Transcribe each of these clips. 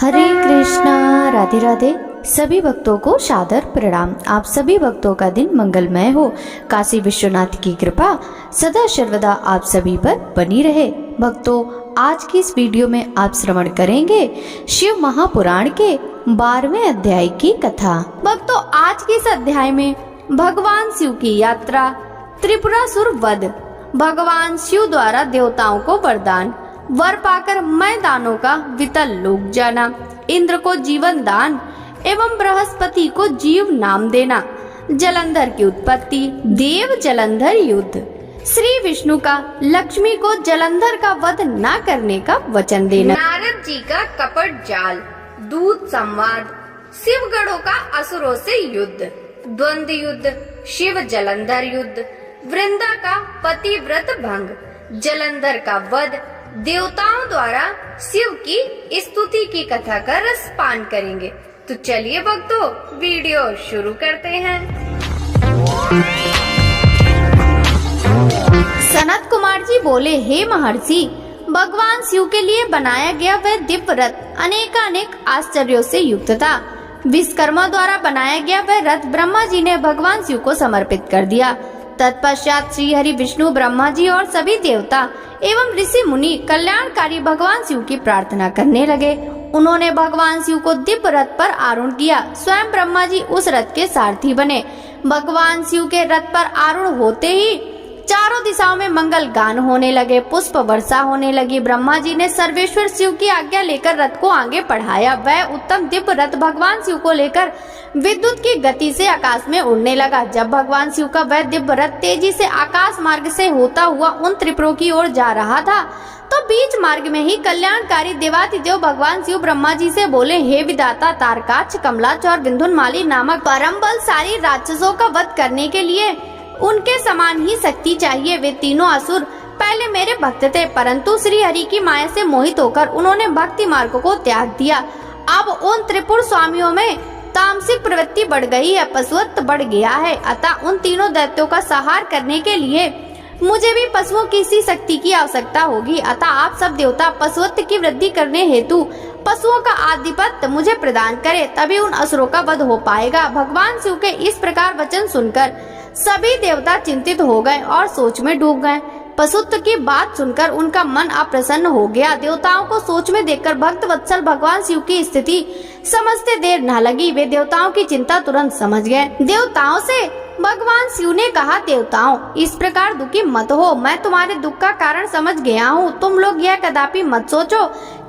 हरे कृष्णा। राधे राधे। सभी भक्तों को सादर प्रणाम। आप सभी भक्तों का दिन मंगलमय हो। काशी विश्वनाथ की कृपा सदा सर्वदा आप सभी पर बनी रहे। भक्तों, आज की इस वीडियो में आप श्रवण करेंगे शिव महापुराण के 12वें अध्याय की कथा। भक्तों, आज के इस अध्याय में भगवान शिव की यात्रा, त्रिपुरासुर वध, भगवान शिव द्वारा देवताओं को वरदान, वर पाकर मैं दानों का वितल लोक जाना, इंद्र को जीवन दान एवं बृहस्पति को जीव नाम देना, जलंधर की उत्पत्ति, देव जलंधर युद्ध, श्री विष्णु का लक्ष्मी को जलंधर का वध न करने का वचन देना, नारद जी का कपट जाल, दूत संवाद, शिवगढ़ों का असुरों से युद्ध, द्वंद्व युद्ध, शिव जलंधर युद्ध, वृंदा का पतिव्रत भंग, जलंधर का वध, देवताओं द्वारा शिव की स्तुति की कथा का रसपान करेंगे। तो चलिए भक्तों, वीडियो शुरू करते हैं। सनत कुमार जी बोले, हे महर्षि, भगवान शिव के लिए बनाया गया वह दिव्य रथ अनेकानेक आश्चर्यों से युक्त था। विश्वकर्मा द्वारा बनाया गया वह रथ ब्रह्मा जी ने भगवान शिव को समर्पित कर दिया। तत्पश्चात श्री हरि विष्णु, ब्रह्मा जी और सभी देवता एवं ऋषि मुनि कल्याणकारी भगवान शिव की प्रार्थना करने लगे। उन्होंने भगवान शिव को दिव्य रथ पर आरूढ़ किया। स्वयं ब्रह्मा जी उस रथ के सारथी बने। भगवान शिव के रथ पर आरूढ़ होते ही चारों दिशाओं में मंगल गान होने लगे, पुष्प वर्षा होने लगी। ब्रह्मा जी ने सर्वेश्वर शिव की आज्ञा लेकर रथ को आगे बढ़ाया। वह उत्तम दिव्य रथ भगवान शिव को लेकर विद्युत की गति से आकाश में उड़ने लगा। जब भगवान शिव का वह दिव्य रथ तेजी से आकाश मार्ग से होता हुआ उन त्रिपुरों की ओर जा रहा था, तो बीच मार्ग में ही कल्याणकारी देवाधिदेव भगवान शिव ब्रह्मा जी से बोले, हे विधाता, तारकाक्ष, कमलाच और विंध्यामाली नामक परम बलशाली राक्षसों का वध करने के लिए उनके समान ही शक्ति चाहिए। वे तीनों असुर पहले मेरे भक्त थे, परंतु श्री हरि की माया से मोहित होकर उन्होंने भक्ति मार्ग को त्याग दिया। अब उन त्रिपुर स्वामियों में तामसिक प्रवृत्ति बढ़ गई है, पशुत्व बढ़ गया है। अतः उन तीनों दैत्यों का संहार करने के लिए मुझे भी पशुओं की सी शक्ति की आवश्यकता होगी। अतः आप सब देवता पशुत्व की वृद्धि करने हेतु पशुओं का आधिपत्य मुझे प्रदान करे, तभी उन असुरों का वध हो पाएगा। भगवान शिव के इस प्रकार वचन सुनकर सभी देवता चिंतित हो गए और सोच में डूब गए। पशुत्व की बात सुनकर उनका मन अप्रसन्न हो गया। देवताओं को सोच में देखकर भक्त वत्सल भगवान शिव की स्थिति समझते देर न लगी। वे देवताओं की चिंता तुरंत समझ गए। देवताओं से भगवान शिव ने कहा, देवताओं, इस प्रकार दुखी मत हो, मैं तुम्हारे दुख का कारण समझ गया हूँ। तुम लोग यह कदापि मत सोचो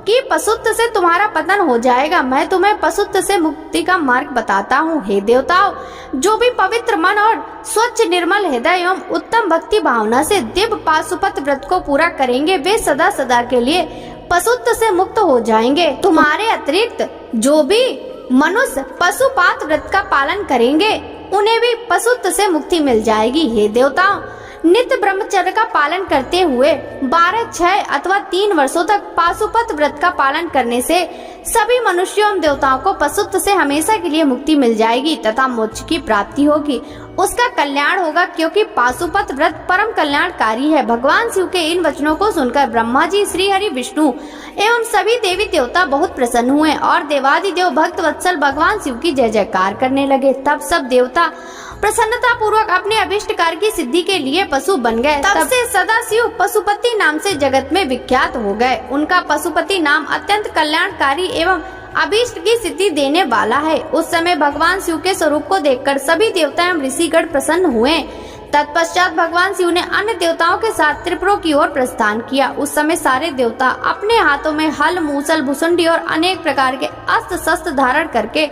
कि पशुत्व से तुम्हारा पतन हो जाएगा। मैं तुम्हें पशुत्व से मुक्ति का मार्ग बताता हूँ। हे देवताओं, जो भी पवित्र मन और स्वच्छ निर्मल हृदय एवं उत्तम भक्ति भावना से दिव्य पाशुपत व्रत को पूरा करेंगे, वे सदा सदा के लिए पशुत्व से मुक्त हो जाएंगे। तुम्हारे अतिरिक्त जो भी मनुष्य पशुपात व्रत का पालन करेंगे, उन्हें भी पशुत्व से मुक्ति मिल जाएगी। हे देवताओं, नित्य ब्रह्मचर्य का पालन करते हुए 12, 6 अथवा 3 वर्षों तक पाशुपत व्रत का पालन करने से सभी मनुष्यों एवं देवताओं को पशुत्व से हमेशा के लिए मुक्ति मिल जाएगी तथा मोक्ष की प्राप्ति होगी। उसका कल्याण होगा, क्योंकि पाशुपत व्रत परम कल्याणकारी है। भगवान शिव के इन वचनों को सुनकर ब्रह्मा जी, श्री हरि विष्णु एवं सभी देवी देवता बहुत प्रसन्न हुए और देवादिदेव भक्त वत्सल भगवान शिव की जय जयकार करने लगे। तब सब देवता प्रसन्नता पूर्वक अपने अभिष्ट कार्य की सिद्धि के लिए पशु बन गए। तब से सदाशिव पशुपति नाम से जगत में विख्यात हो गए। उनका पशुपति नाम अत्यंत कल्याणकारी एवं अभीष्ट की सिद्धि देने वाला है। उस समय भगवान शिव के स्वरूप को देखकर सभी देवता एवं ऋषिगण प्रसन्न हुए। तत्पश्चात भगवान शिव ने अन्य देवताओं के साथ त्रिपुरों की ओर प्रस्थान किया। उस समय सारे देवता अपने हाथों में हल, मूसल, भुसुंडी और अनेक प्रकार के अस्त्र शस्त्र धारण करके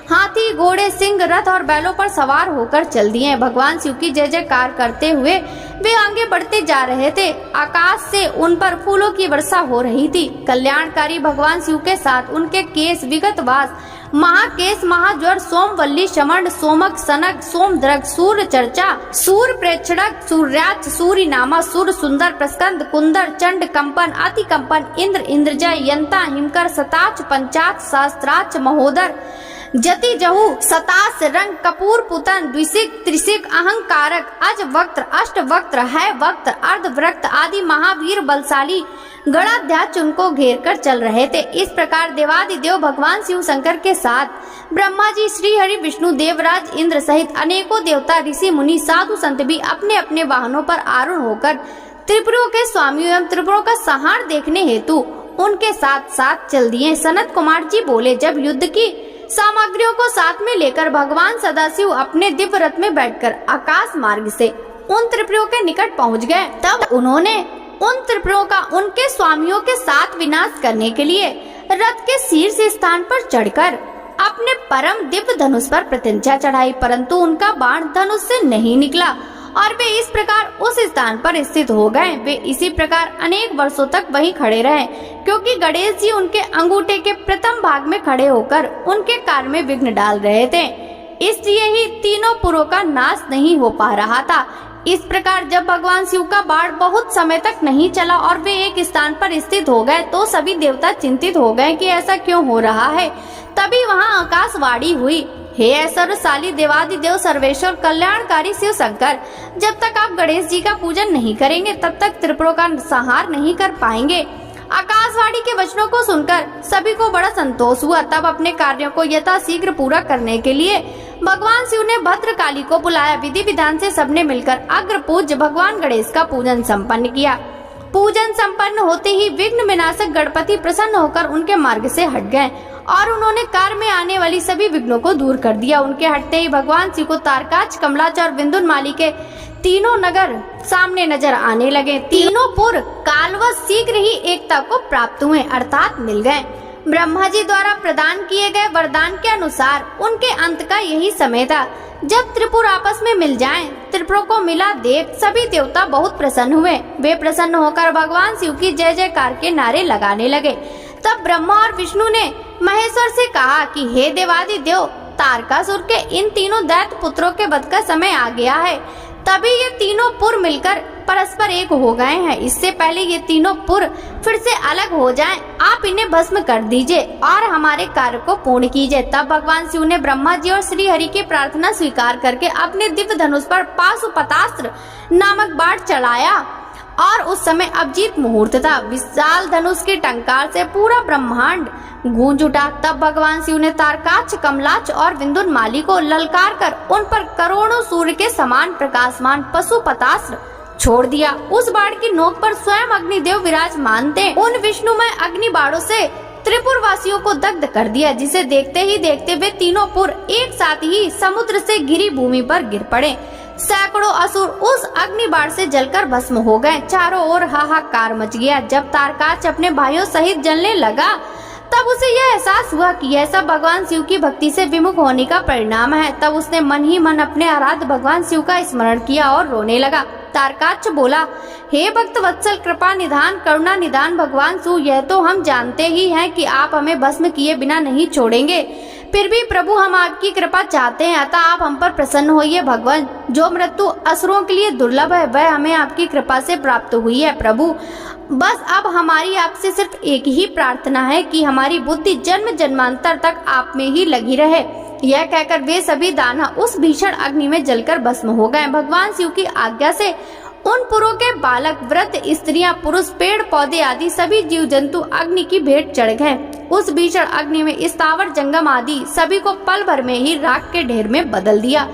हाथी, घोड़े, सिंह, रथ और बैलों पर सवार होकर चल दिए। भगवान शिव की जय जयकार करते हुए वे आगे बढ़ते जा रहे थे। आकाश से उन पर फूलों की वर्षा हो रही थी। कल्याणकारी भगवान शिव के साथ उनके केस, विगतवास, महाकेश, महाज्वर, सोमवल्ली, शमंड, सोमक, सनक, सोमद्रग, सूर्य चर्चा, सूर्य प्रेक्षणक, सूर्याच, सूर्य नामा, सूर्य सुंदर, प्रस्कंद, कुंदर, चंड, कंपन, अति कंपन, इंद्र, इंद्रजय, यंता, हिमकर, सताच, पंचाच, सहस्त्राच, महोदर, जति जहु, सतास, रंग, कपूर, पुतन, द्विशिक, त्रिशिक, अहंकारक, अज वक्त्र, अष्ट वक्त्र, है वक्त्र, अर्ध वृक्त आदि महावीर बलशाली गणाध्याच उनको घेर कर चल रहे थे। इस प्रकार देवादिदेव भगवान शिव शंकर के साथ ब्रह्मा जी, श्री हरि, विष्णु, देवराज इंद्र सहित अनेकों देवता, ऋषि, मुनि, साधु, संत भी अपने अपने वाहनों पर आरूढ़ होकर त्रिपुरों के स्वामी एवं त्रिपुरों का संहार देखने हेतु उनके साथ साथ चल दिए। सनत कुमार जी बोले, जब युद्ध की सामग्रियों को साथ में लेकर भगवान सदाशिव अपने दिव्य रथ में बैठकर आकाश मार्ग से उन त्रिपुरों के निकट पहुंच गए, तब उन्होंने उन त्रिपुरों का उनके स्वामियों के साथ विनाश करने के लिए रथ के शीर्ष स्थान पर चढ़कर अपने परम दिव्य धनुष पर प्रत्यंचा चढ़ाई, परंतु उनका बाण धनुष से नहीं निकला और वे इस प्रकार उस स्थान पर स्थित हो गए। वे इसी प्रकार अनेक वर्षों तक वहीं खड़े रहे, क्योंकि गणेश जी उनके अंगूठे के प्रथम भाग में खड़े होकर उनके कार्य में विघ्न डाल रहे थे, इसलिए ही तीनों पुरों का नाश नहीं हो पा रहा था। इस प्रकार जब भगवान शिव का बाण बहुत समय तक नहीं चला और वे एक स्थान पर स्थित हो गए, तो सभी देवता चिंतित हो गए कि ऐसा क्यों हो रहा है। तभी वहां आकाशवाणी हुई, हे ऐश्वर्यशाली देवादिदेव सर्वेश्वर कल्याणकारी शिव शंकर, जब तक आप गणेश जी का पूजन नहीं करेंगे तब तक त्रिपुरों का संहार नहीं कर पाएंगे। आकाशवाणी के वचनों को सुनकर सभी को बड़ा संतोष हुआ। तब अपने कार्यों को यथाशीघ्र पूरा करने के लिए भगवान शिव ने भद्रकाली को बुलाया। विधि विधान से सबने मिलकर अग्र पूज्य भगवान गणेश का पूजन संपन्न किया। पूजन संपन्न होते ही विघ्न विनाशक गणपति प्रसन्न होकर उनके मार्ग से हट गए और उन्होंने कार्य में आने वाली सभी विघ्नों को दूर कर दिया। उनके हटते ही भगवान शिव को तारकाच, कमलाच और विंध्याचल के तीनों नगर सामने नजर आने लगे। तीनों पुर कालवश शीघ्र ही एकता को प्राप्त हुए, अर्थात मिल गए। ब्रह्मा जी द्वारा प्रदान किए गए वरदान के अनुसार उनके अंत का यही समय था जब त्रिपुर आपस में मिल जाएं। त्रिपुरों को मिला देख सभी देवता बहुत प्रसन्न हुए। वे प्रसन्न होकर भगवान शिव की जय जयकार के नारे लगाने लगे। तब ब्रह्मा और विष्णु ने महेश्वर से कहा कि हे देवादिदेव, तारकासुर के इन तीनों दैत्य पुत्रों के वध का समय आ गया है। तभी ये तीनों पुर मिलकर परस्पर एक हो गए हैं। इससे पहले ये तीनों पुर फिर से अलग हो जाएं, आप इन्हें भस्म कर दीजिए और हमारे कार्य को पूर्ण कीजिए। तब भगवान शिव ने ब्रह्मा जी और श्री हरि की प्रार्थना स्वीकार करके अपने दिव्य धनुष पर पाशुपतास्त्र नामक बाण चलाया और उस समय अभिजीत मुहूर्त था। विशाल धनुष के टंकार से पूरा ब्रह्मांड गूंज उठा। तब भगवान शिव ने तारकाच, कमलाच और विंध्याचल को ललकार कर उन पर करोड़ों सूर्य के समान प्रकाशमान पशुपतास्त्र छोड़ दिया। उस बाण की नोक पर स्वयं अग्निदेव विराजमान थे। उन विष्णुमय अग्नि बाणों से त्रिपुर वासियों को दग्ध कर दिया, जिसे देखते ही देखते वे तीनों पुर एक साथ ही समुद्र से घिरी भूमि पर गिर पड़े। सैकड़ों असुर उस अग्नि बाण से जलकर भस्म हो गए। चारों ओर हाहाकार मच गया। जब तारकाच अपने भाइयों सहित जलने लगा तब उसे यह एहसास हुआ कि यह सब भगवान शिव की भक्ति से विमुख होने का परिणाम है। तब उसने मन ही मन अपने आराध्य भगवान शिव का स्मरण किया और रोने लगा। तारकाच बोला, हे भक्त वत्सल, कृपा निधान, करुणा निधान भगवान शिव, यह तो हम जानते ही हैं कि आप हमें भस्म किए बिना नहीं छोड़ेंगे। फिर भी प्रभु हम आपकी कृपा चाहते हैं, अतः आप हम पर प्रसन्न होइए। भगवान, जो मृत्यु असुरों के लिए दुर्लभ है वह हमें आपकी कृपा से प्राप्त हुई है। प्रभु, बस अब हमारी आपसे सिर्फ एक ही प्रार्थना है कि हमारी बुद्धि जन्म जन्मांतर तक आप में ही लगी रहे। यह कहकर वे सभी दानव उस भीषण अग्नि में जलकर भस्म हो गए। भगवान शिव की आज्ञा से उन पुरों के बालक, वृद्ध, स्त्रियां, पुरुष, पेड़ पौधे आदि सभी जीव जंतु अग्नि की भेंट चढ़ गए। उस भीषण अग्नि में स्थावर जंगम आदि सभी को पल भर में ही राख के ढेर में बदल दिया।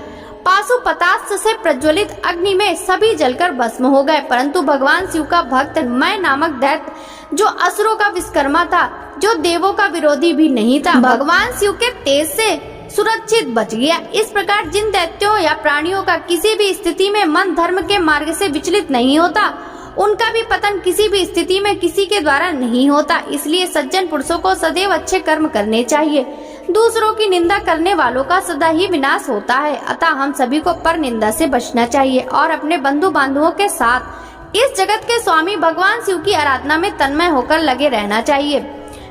पाशुपतास्त्र से प्रज्वलित अग्नि में सभी जलकर भस्म हो गए, परंतु भगवान शिव का भक्त मैं नामक दैत्य, जो असुरों का विश्वकर्मा था, जो देवों का विरोधी भी नहीं था, भगवान शिव के तेज से सुरक्षित बच गया। इस प्रकार जिन दैत्यों या प्राणियों का किसी भी स्थिति में मन धर्म के मार्ग से विचलित नहीं होता, उनका भी पतन किसी भी स्थिति में किसी के द्वारा नहीं होता। इसलिए सज्जन पुरुषों को सदैव अच्छे कर्म करने चाहिए। दूसरों की निंदा करने वालों का सदा ही विनाश होता है। अतः हम सभी को पर निंदा से बचना चाहिए और अपने बंधु बांधवों के साथ इस जगत के स्वामी भगवान शिव की आराधना में तन्मय होकर लगे रहना चाहिए।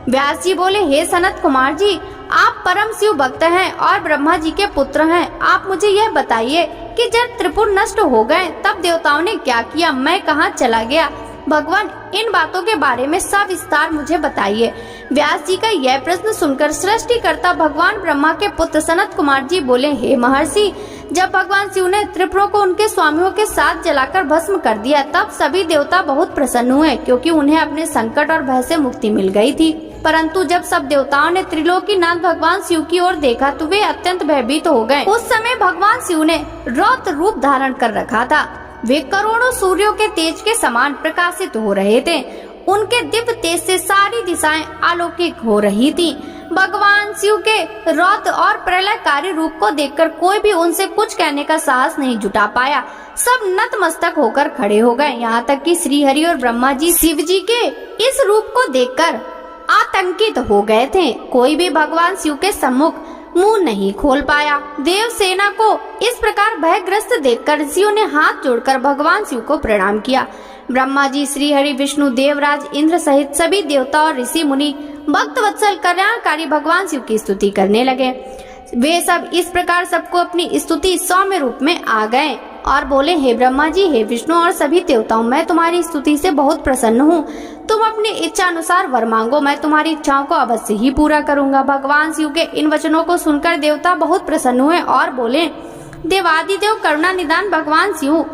व्यास जी बोले, हे सनत कुमार जी, आप परम शिव भक्त हैं और ब्रह्मा जी के पुत्र हैं। आप मुझे यह बताइए कि जब त्रिपुर नष्ट हो गए तब देवताओं ने क्या किया, मैं कहाँ चला गया? भगवान, इन बातों के बारे में सविस्तार मुझे बताइए। व्यास जी का यह प्रश्न सुनकर सृष्टिकर्ता भगवान ब्रह्मा के पुत्र सनत कुमार जी बोले, हे महर्षि, जब भगवान शिव ने त्रिपुरों को उनके स्वामियों के साथ जलाकर भस्म कर दिया, तब सभी देवता बहुत प्रसन्न हुए, क्योंकि उन्हें अपने संकट और भय से मुक्ति मिल गई थी। परंतु जब सब देवताओं ने त्रिलोकीनाथ भगवान शिव की ओर देखा तो वे अत्यंत भयभीत हो गए। उस समय भगवान शिव ने रौद्र रूप धारण कर रखा था। वे करोड़ों सूर्यों के तेज के समान प्रकाशित हो रहे थे। उनके दिव्य तेज से सारी दिशाएं अलौकिक हो रही थीं। भगवान शिव के रौद्र और प्रलयकारी रूप को देखकर कोई भी उनसे कुछ कहने का साहस नहीं जुटा पाया। सब नतमस्तक होकर खड़े हो गए। यहाँ तक कि श्री हरि और ब्रह्मा जी शिव जी के इस रूप को देखकर आतंकित हो गए थे। कोई भी भगवान शिव के सम्मुख मुंह नहीं खोल पाया। देव सेना को इस प्रकार भयग्रस्त देखकर ऋषियों ने हाथ जोड़कर भगवान शिव को प्रणाम किया। ब्रह्मा जी, श्री हरि, विष्णु, देवराज, इंद्र सहित सभी देवता और ऋषि मुनि भक्त वत्सल कल्याणकारी भगवान शिव की स्तुति करने लगे। वे सब इस प्रकार सबको अपनी स्तुति सौम्य रूप में आ गए और बोले, हे ब्रह्मा जी, हे विष्णु और सभी देवताओं, मैं तुम्हारी स्तुति से बहुत प्रसन्न हूँ। तुम अपनी इच्छा अनुसार वर मांगो, मैं तुम्हारी इच्छाओं को अवश्य ही पूरा करूंगा। भगवान शिव के इन वचनों को सुनकर देवता बहुत प्रसन्न हुए और बोले, देवादिदेव करुणा निदान भगवान शिव,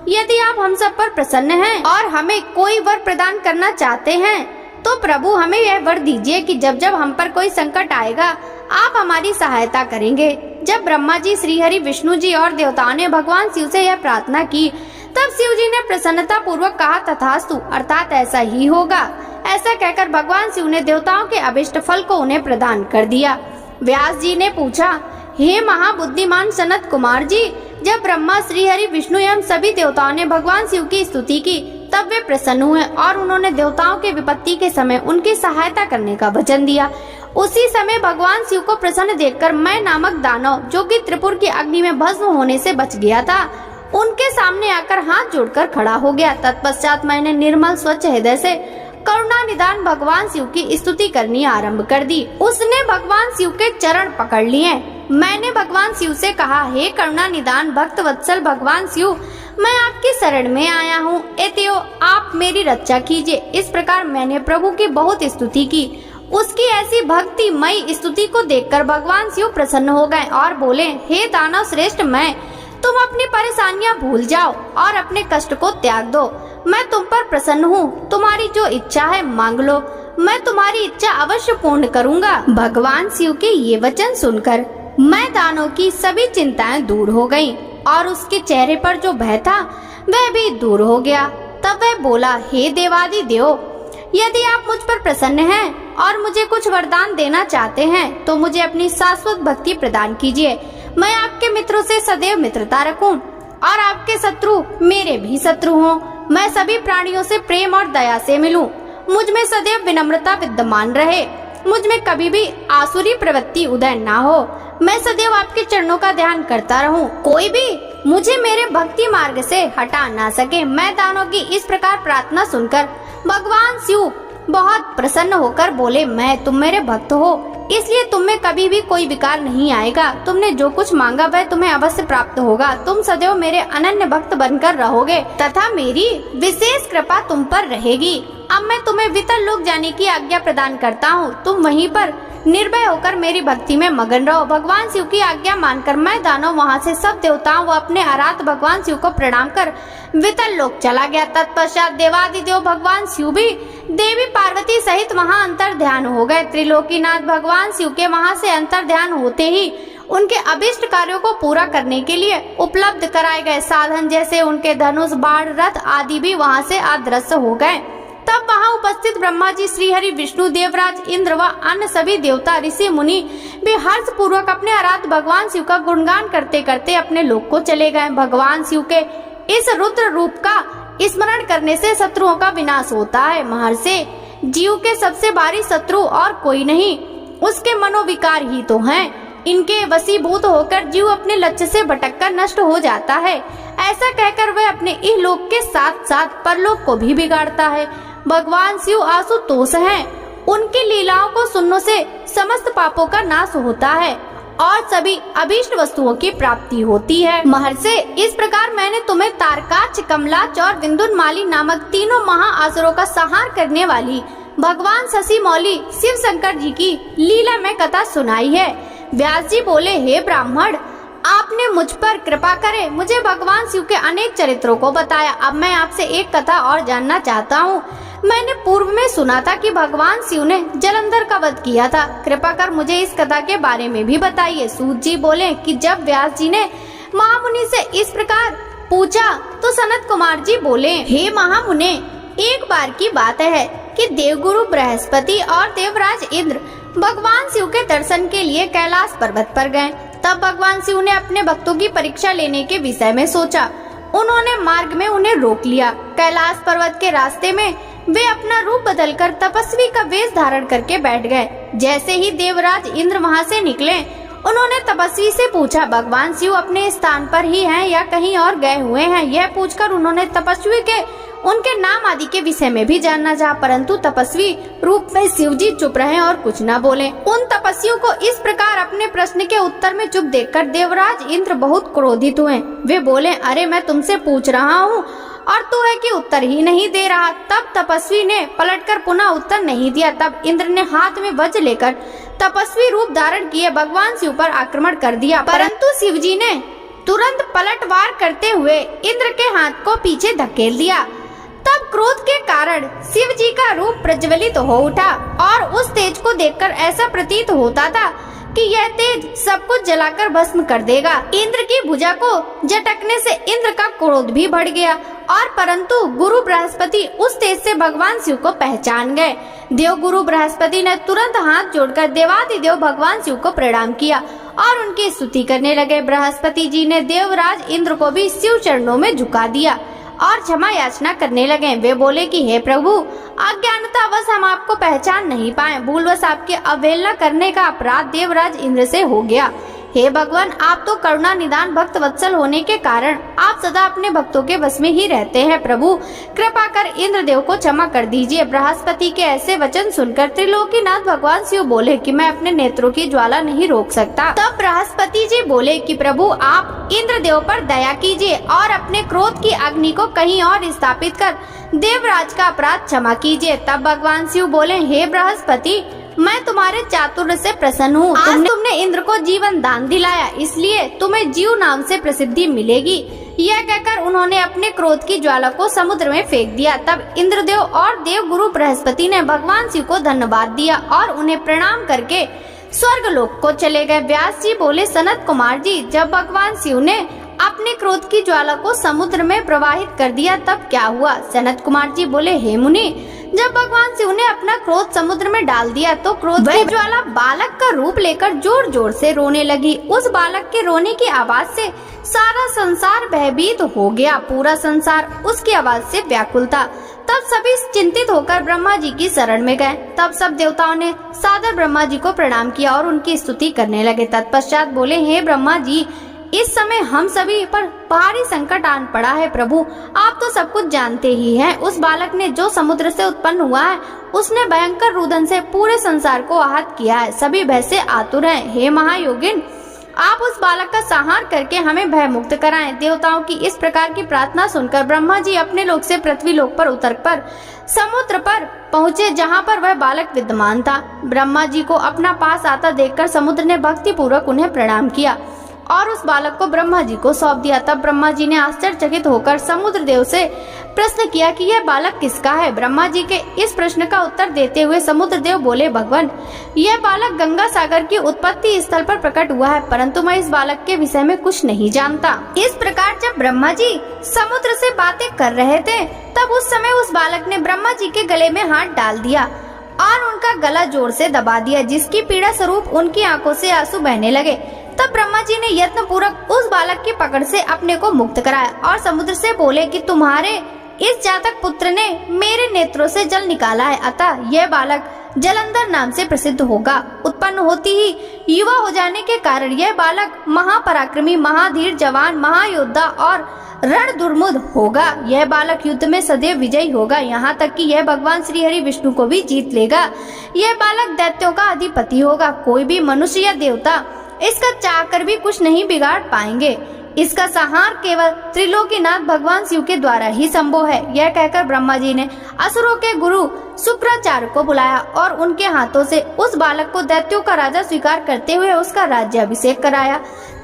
यदि आप हम सब पर प्रसन्न हैं और हमें कोई वर प्रदान करना चाहते हैं तो प्रभु हमें यह वर दीजिए कि जब जब हम पर कोई संकट आएगा आप हमारी सहायता करेंगे। जब ब्रह्मा जी, श्री हरि, विष्णु जी और देवताओं ने भगवान शिव से यह प्रार्थना की, तब शिव जी ने प्रसन्नता पूर्वक कहा, तथास्तु, अर्थात ऐसा ही होगा। ऐसा कहकर भगवान शिव ने देवताओं के अभिष्ट फल को उन्हें प्रदान कर दिया। व्यास जी ने पूछा, हे महाबुद्धिमान सनत कुमार जी, जब ब्रह्मा, श्री हरि, विष्णु एवं सभी देवताओं ने भगवान शिव की स्तुति की, तब वे प्रसन्न हुए और उन्होंने देवताओं के विपत्ति के समय उनकी सहायता करने का वचन दिया। उसी समय भगवान शिव को प्रसन्न देखकर मैं नामक दानव, जो कि त्रिपुर की अग्नि में भस्म होने से बच गया था, उनके सामने आकर हाथ जोड़कर खड़ा हो गया। तत्पश्चात मैंने निर्मल स्वच्छ हृदय से करुणा निदान भगवान शिव की स्तुति करनी आरंभ कर दी। उसने भगवान शिव के चरण पकड़ लिए। मैंने भगवान शिव से कहा, हे करुणा निदान भक्त वत्सल भगवान शिव, मैं आपकी शरण में आया हूँ, एतयो आप मेरी रक्षा कीजिए। इस प्रकार मैंने प्रभु की बहुत स्तुति की। उसकी ऐसी भक्तिमयी स्तुति को देखकर भगवान शिव प्रसन्न हो गए और बोले, हे दानव श्रेष्ठ, तुम अपनी परेशानियां भूल जाओ और अपने कष्ट को त्याग दो। मैं तुम पर प्रसन्न हूँ। तुम्हारी जो इच्छा है मांग लो, मैं तुम्हारी इच्छा अवश्य पूर्ण करूँगा। भगवान शिव के ये वचन सुनकर मैं दानव की सभी चिंताएं दूर हो गयी और उसके चेहरे पर जो भय था वह भी दूर हो गया। तब वह बोला, हे देवादि देव, यदि आप मुझ पर प्रसन्न हैं और मुझे कुछ वरदान देना चाहते हैं तो मुझे अपनी शाश्वत भक्ति प्रदान कीजिए। मैं आपके मित्रों से सदैव मित्रता रखूं और आपके शत्रु मेरे भी शत्रु हों। मैं सभी प्राणियों से प्रेम और दया से मिलूं। मुझ में सदैव विनम्रता विद्यमान रहे। मुझ में कभी भी आसुरी प्रवृत्ति उदय ना हो। मैं सदैव आपके चरणों का ध्यान करता रहूं। कोई भी मुझे मेरे भक्ति मार्ग से हटा ना सके। मैं दानव की इस प्रकार प्रार्थना सुनकर भगवान शिव बहुत प्रसन्न होकर बोले, मैं तुम मेरे भक्त हो, इसलिए तुम में कभी भी कोई विकार नहीं आएगा। तुमने जो कुछ मांगा वह तुम्हें अवश्य प्राप्त होगा। तुम सदैव मेरे अनन्य भक्त बनकर रहोगे तथा मेरी विशेष कृपा तुम पर रहेगी। अब मैं तुम्हें वितल लोक जाने की आज्ञा प्रदान करता हूँ। तुम वहीं पर निर्भय होकर मेरी भक्ति में मगन रहो। भगवान शिव की आज्ञा मानकर मैं दानव वहाँ से सब देवताओं व अपने आराध भगवान शिव को प्रणाम कर वितल लोक चला गया। तत्पश्चात देवादिदेव भगवान शिव भी देवी पार्वती सहित वहाँ अंतर ध्यान हो गए। त्रिलोकीनाथ भगवान शिव के वहाँ से अंतर ध्यान होते ही उनके अभिष्ट कार्यों को पूरा करने के लिए उपलब्ध कराए गए साधन जैसे उनके धनुष, बाण, रथ आदि भी वहाँ से अदृश्य हो गए। तब वहाँ उपस्थित ब्रह्मा जी, श्री हरि, विष्णु, देवराज, इंद्र व अन्य सभी देवता, ऋषि, मुनि भी हर्ष पूर्वक अपने आराध्य भगवान शिव का गुणगान करते करते अपने लोक को चले गए। भगवान शिव के इस रुद्र रूप का स्मरण करने से शत्रुओं का विनाश होता है। महर्षि, जीव के सबसे भारी शत्रु और कोई नहीं, उसके मनोविकार ही तो हैं। इनके वशीभूत होकर जीव अपने लक्ष्य से भटककर नष्ट हो जाता है। ऐसा कहकर वह अपने इहलोक के साथ साथ परलोक को भी बिगाड़ता है। भगवान शिव आशुतोष हैं। उनकी लीलाओं को सुनने से समस्त पापों का नाश होता है और सभी अभीष्ट वस्तुओं की प्राप्ति होती है। महर्षि, इस प्रकार मैंने तुम्हें तारकाच, कमलाच और विंदुनमाली नामक तीनों महाअसुरों का संहार करने वाली भगवान शशि मौली शिव शंकर जी की लीला में कथा सुनाई है। व्यास जी बोले, हे ब्राह्मण, आपने मुझ पर कृपा करे मुझे भगवान शिव के अनेक चरित्रों को बताया। अब मैं आपसे एक कथा और जानना चाहता हूँ। मैंने पूर्व में सुना था कि भगवान शिव ने जलंधर का वध किया था। कृपा कर मुझे इस कथा के बारे में भी बताइए। सूत जी बोले कि जब व्यास जी ने महामुनि से इस प्रकार पूछा तो सनत कुमार जी बोले, हे महामुने, एक बार की बात है कि देवगुरु बृहस्पति और देवराज इंद्र भगवान शिव के दर्शन के लिए कैलाश पर्वत पर गए। तब भगवान शिव ने अपने भक्तों की परीक्षा लेने के विषय में सोचा। उन्होंने मार्ग में उन्हें रोक लिया। कैलाश पर्वत के रास्ते में वे अपना रूप बदलकर तपस्वी का वेश धारण करके बैठ गए। जैसे ही देवराज इंद्र वहां से निकले, उन्होंने तपस्वी से पूछा, भगवान शिव अपने स्थान पर ही हैं या कहीं और गए हुए हैं? यह पूछकर उन्होंने तपस्वी के उनके नाम आदि के विषय में भी जानना चाहा, परंतु तपस्वी रूप में शिव जी चुप रहे और कुछ न बोले। उन तपस्वियों को इस प्रकार अपने प्रश्न के उत्तर में चुप देखकर देवराज इंद्र बहुत क्रोधित हुए। वे बोले, अरे मैं तुमसे पूछ रहा हूँ और तू है कि उत्तर ही नहीं दे रहा। तब तपस्वी ने पलटकर पुनः उत्तर नहीं दिया। तब इंद्र ने हाथ में वज्र लेकर तपस्वी रूप धारण किए भगवान शिव पर आक्रमण कर दिया, परंतु शिव जी ने तुरंत पलटवार करते हुए इंद्र के हाथ को पीछे धकेल दिया। तब क्रोध के कारण शिव जी का रूप प्रज्वलित हो उठा और उस तेज को देखकर ऐसा प्रतीत होता था कि यह तेज सब कुछ जलाकर भस्म कर देगा। इंद्र की भुजा को झटकने से इंद्र का क्रोध भी बढ़ गया और परंतु गुरु बृहस्पति उस तेज से भगवान शिव को पहचान गए। देव गुरु बृहस्पति ने तुरंत हाथ जोड़कर देवादिदेव भगवान शिव को प्रणाम किया और उनकी स्तुति करने लगे। बृहस्पति जी ने देवराज इंद्र को भी शिव चरणों में झुका दिया और क्षमा याचना करने लगे। वे बोले कि हे प्रभु, अज्ञानतावश हम आपको पहचान नहीं पाए। भूलवश आपके अवहेलना करने का अपराध देवराज इंद्र से हो गया। हे भगवान, आप तो करुणा निदान भक्त वत्सल होने के कारण आप सदा अपने भक्तों के वश में ही रहते हैं। प्रभु, कृपा कर इंद्रदेव को क्षमा कर दीजिए। बृहस्पति के ऐसे वचन सुनकर त्रिलोकीनाथ भगवान शिव बोले कि मैं अपने नेत्रों की ज्वाला नहीं रोक सकता। तब बृहस्पति जी बोले कि प्रभु, आप इंद्रदेव पर दया कीजिए और अपने क्रोध की अग्नि को कहीं और स्थापित कर देवराज का अपराध क्षमा कीजिए। तब भगवान शिव बोले, हे बृहस्पति, मैं तुम्हारे चातुर्य से प्रसन्न हूँ। आज तुमने इंद्र को जीवन दान दिलाया, इसलिए तुम्हें जीव नाम से प्रसिद्धि मिलेगी। यह कहकर उन्होंने अपने क्रोध की ज्वाला को समुद्र में फेंक दिया। तब इंद्रदेव और देव गुरु बृहस्पति ने भगवान शिव को धन्यवाद दिया और उन्हें प्रणाम करके स्वर्ग लोक को चले गए। व्यास जी बोले, सनत कुमार जी, जब भगवान शिव ने अपने क्रोध की ज्वाला को समुद्र में प्रवाहित कर दिया तब क्या हुआ? सनत कुमार जी बोले, हे मुनि, जब भगवान शिव ने अपना क्रोध समुद्र में डाल दिया तो क्रोध की ज्वाला बालक का रूप लेकर जोर जोर से रोने लगी। उस बालक के रोने की आवाज से सारा संसार भयभीत हो गया। पूरा संसार उसकी आवाज से व्याकुल था। तब सभी चिंतित होकर ब्रह्मा जी की शरण में गए। तब सब देवताओं ने सादर ब्रह्मा जी को प्रणाम किया और उनकी स्तुति करने लगे। तत्पश्चात बोले, हे ब्रह्मा जी, इस समय हम सभी पर भारी संकट आन पड़ा है। प्रभु, आप तो सब कुछ जानते ही हैं। उस बालक ने जो समुद्र से उत्पन्न हुआ है, उसने भयंकर रुदन से पूरे संसार को आहत किया है। सभी भय से आतुर हैं। हे महायोगिन, आप उस बालक का संहार करके हमें भय मुक्त कराएं। देवताओं की इस प्रकार की प्रार्थना सुनकर ब्रह्मा जी अपने लोक से पृथ्वी लोक पर उतरकर समुद्र पर पहुँचे, जहाँ पर वह बालक विद्यमान था। ब्रह्मा जी को अपना पास आता देखकर समुद्र ने भक्ति पूर्वक उन्हें प्रणाम किया और उस बालक को ब्रह्मा जी को सौंप दिया। तब ब्रह्मा जी ने आश्चर्यचकित होकर समुद्र देव से प्रश्न किया कि यह बालक किसका है? ब्रह्मा जी के इस प्रश्न का उत्तर देते हुए समुद्र देव बोले, भगवान, यह बालक गंगा सागर की उत्पत्ति स्थल पर प्रकट हुआ है, परंतु मैं इस बालक के विषय में कुछ नहीं जानता। इस प्रकार जब ब्रह्मा जी समुद्र से बातें कर रहे थे, तब उस समय उस बालक ने ब्रह्मा जी के गले में हाथ डाल दिया और उनका गला जोर से दबा दिया, जिसकी पीड़ा स्वरूप उनकी आंखों से आंसू बहने लगे। तब ब्रह्मा जी ने यत्न पूर्वक उस बालक की पकड़ से अपने को मुक्त कराया और समुद्र से बोले कि तुम्हारे इस जातक पुत्र ने मेरे नेत्रों से जल निकाला है, अतः यह बालक जलंधर नाम से प्रसिद्ध होगा। उत्पन्न होती ही युवा हो जाने के कारण यह बालक महापराक्रमी, महाधीर, जवान, महायोद्धा और रण दुर्मुद होगा। यह बालक युद्ध में सदैव विजयी होगा, यहाँ तक कि यह भगवान श्री हरि विष्णु को भी जीत लेगा। यह बालक दैत्यों का अधिपति होगा। कोई भी मनुष्य या देवता इसका चाह कर भी कुछ नहीं बिगाड़ पाएंगे। इसका संहार केवल त्रिलोकीनाथ भगवान शिव के द्वारा ही संभव है। यह कहकर ब्रह्मा जी ने असुरों के गुरु शुक्राचार्य को बुलाया और उनके हाथों से उस बालक को दैत्यों का राजा स्वीकार करते हुए उसका राज्याभिषेक कराया।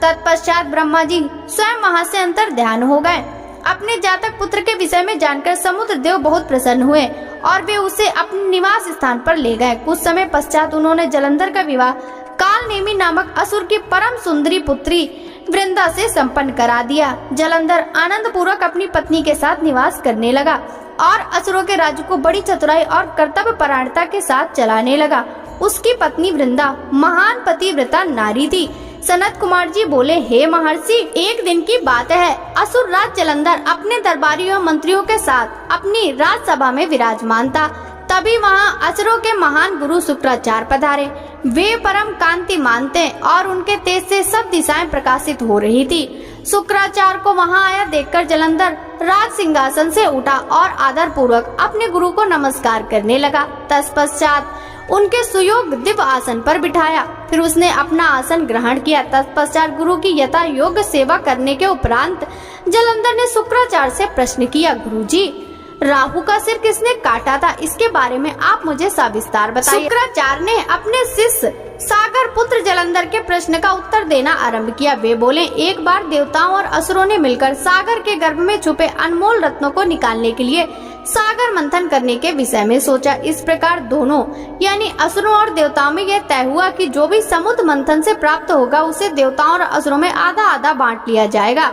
तत्पश्चात ब्रह्मा जी स्वयं वहाँ से अंतर ध्यान हो गए। अपने जातक पुत्र के विषय में जानकर समुद्र देव बहुत प्रसन्न हुए और वे उसे अपने निवास स्थान पर ले गए। कुछ समय पश्चात उन्होंने जलंधर का विवाह कालनेमी नामक असुर की परम सुंदरी पुत्री वृंदा से संपन्न करा दिया। जलंधर आनंद पूर्वक अपनी पत्नी के साथ निवास करने लगा और असुरों के राज्य को बड़ी चतुराई और कर्तव्य परायणता के साथ चलाने लगा। उसकी पत्नी वृंदा महान पतिव्रता नारी थी। सनत कुमार जी बोले, हे महर्षि, एक दिन की बात है, असुर राज जलंधर अपने दरबारियों मंत्रियों के साथ अपनी राजसभा में विराजमान था। तभी वहाँ असुरों के महान गुरु शुक्राचार्य पधारे। वे परम कांति मानते और उनके तेज से सब दिशाएं प्रकाशित हो रही थी। शुक्राचार्य को वहाँ आया देखकर जलंधर राज सिंहासन से उठा और आदर पूर्वक अपने गुरु को नमस्कार करने लगा। तत्पश्चात उनके सुयोग दिव्य आसन पर बिठाया। फिर उसने अपना आसन ग्रहण किया। तत्पश्चात गुरु की यथा योग्य सेवा करने के उपरांत जलंधर ने शुक्राचार्य से प्रश्न किया, गुरुजी, राहु का सिर किसने काटा था, इसके बारे में आप मुझे सविस्तार बताइए। शुक्राचार्य ने अपने शिष्य सागर पुत्र जलंधर के प्रश्न का उत्तर देना आरंभ किया। वे बोले, एक बार देवताओं और असुरों ने मिलकर सागर के गर्भ में छुपे अनमोल रत्नों को निकालने के लिए सागर मंथन करने के विषय में सोचा। इस प्रकार दोनों यानी असुरों और देवताओं में यह तय हुआ कि जो भी समुद्र मंथन से प्राप्त होगा उसे देवताओं और असुरों में आधा आधा बांट लिया जाएगा।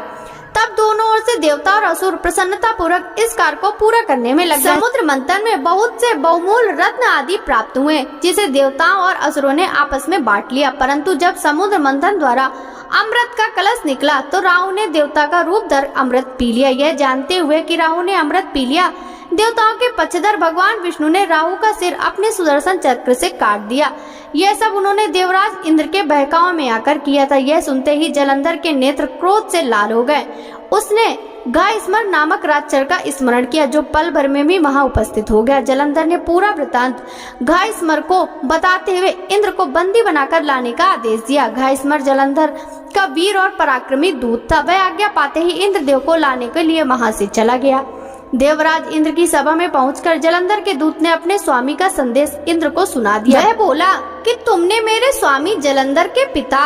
तब दोनों ओर से देवता और असुर प्रसन्नता पूर्वक इस कार्य को पूरा करने में लगे। समुद्र मंथन में बहुत से बहुमूल्य रत्न आदि प्राप्त हुए, जिसे देवताओं और असुरों ने आपस में बांट लिया। परंतु जब समुद्र मंथन द्वारा अमृत का कलश निकला तो राहु ने देवता का रूप धर अमृत पी लिया। यह जानते हुए कि राहु ने अमृत पी लिया, देवताओं के पक्षधर भगवान विष्णु ने राहु का सिर अपने सुदर्शन चक्र से काट दिया। यह सब उन्होंने देवराज इंद्र के बहकावे में आकर किया था। यह सुनते ही जलंधर के नेत्र क्रोध से लाल हो गए। उसने घायस्मर नामक राजचर का स्मरण किया, जो पल भर में भी वहां उपस्थित हो गया। जलंधर ने पूरा वृतांत घायस्मर को बताते हुए इंद्र को बंदी बनाकर लाने का आदेश दिया। घायस्मर जलंधर का वीर और पराक्रमी दूत था। वह आज्ञा पाते ही इंद्रदेव को लाने के लिए वहां से चला गया। देवराज इंद्र की सभा में पहुंचकर जलंधर के दूत ने अपने स्वामी का संदेश इंद्र को सुना दिया। वह बोला कि तुमने मेरे स्वामी जलंधर के पिता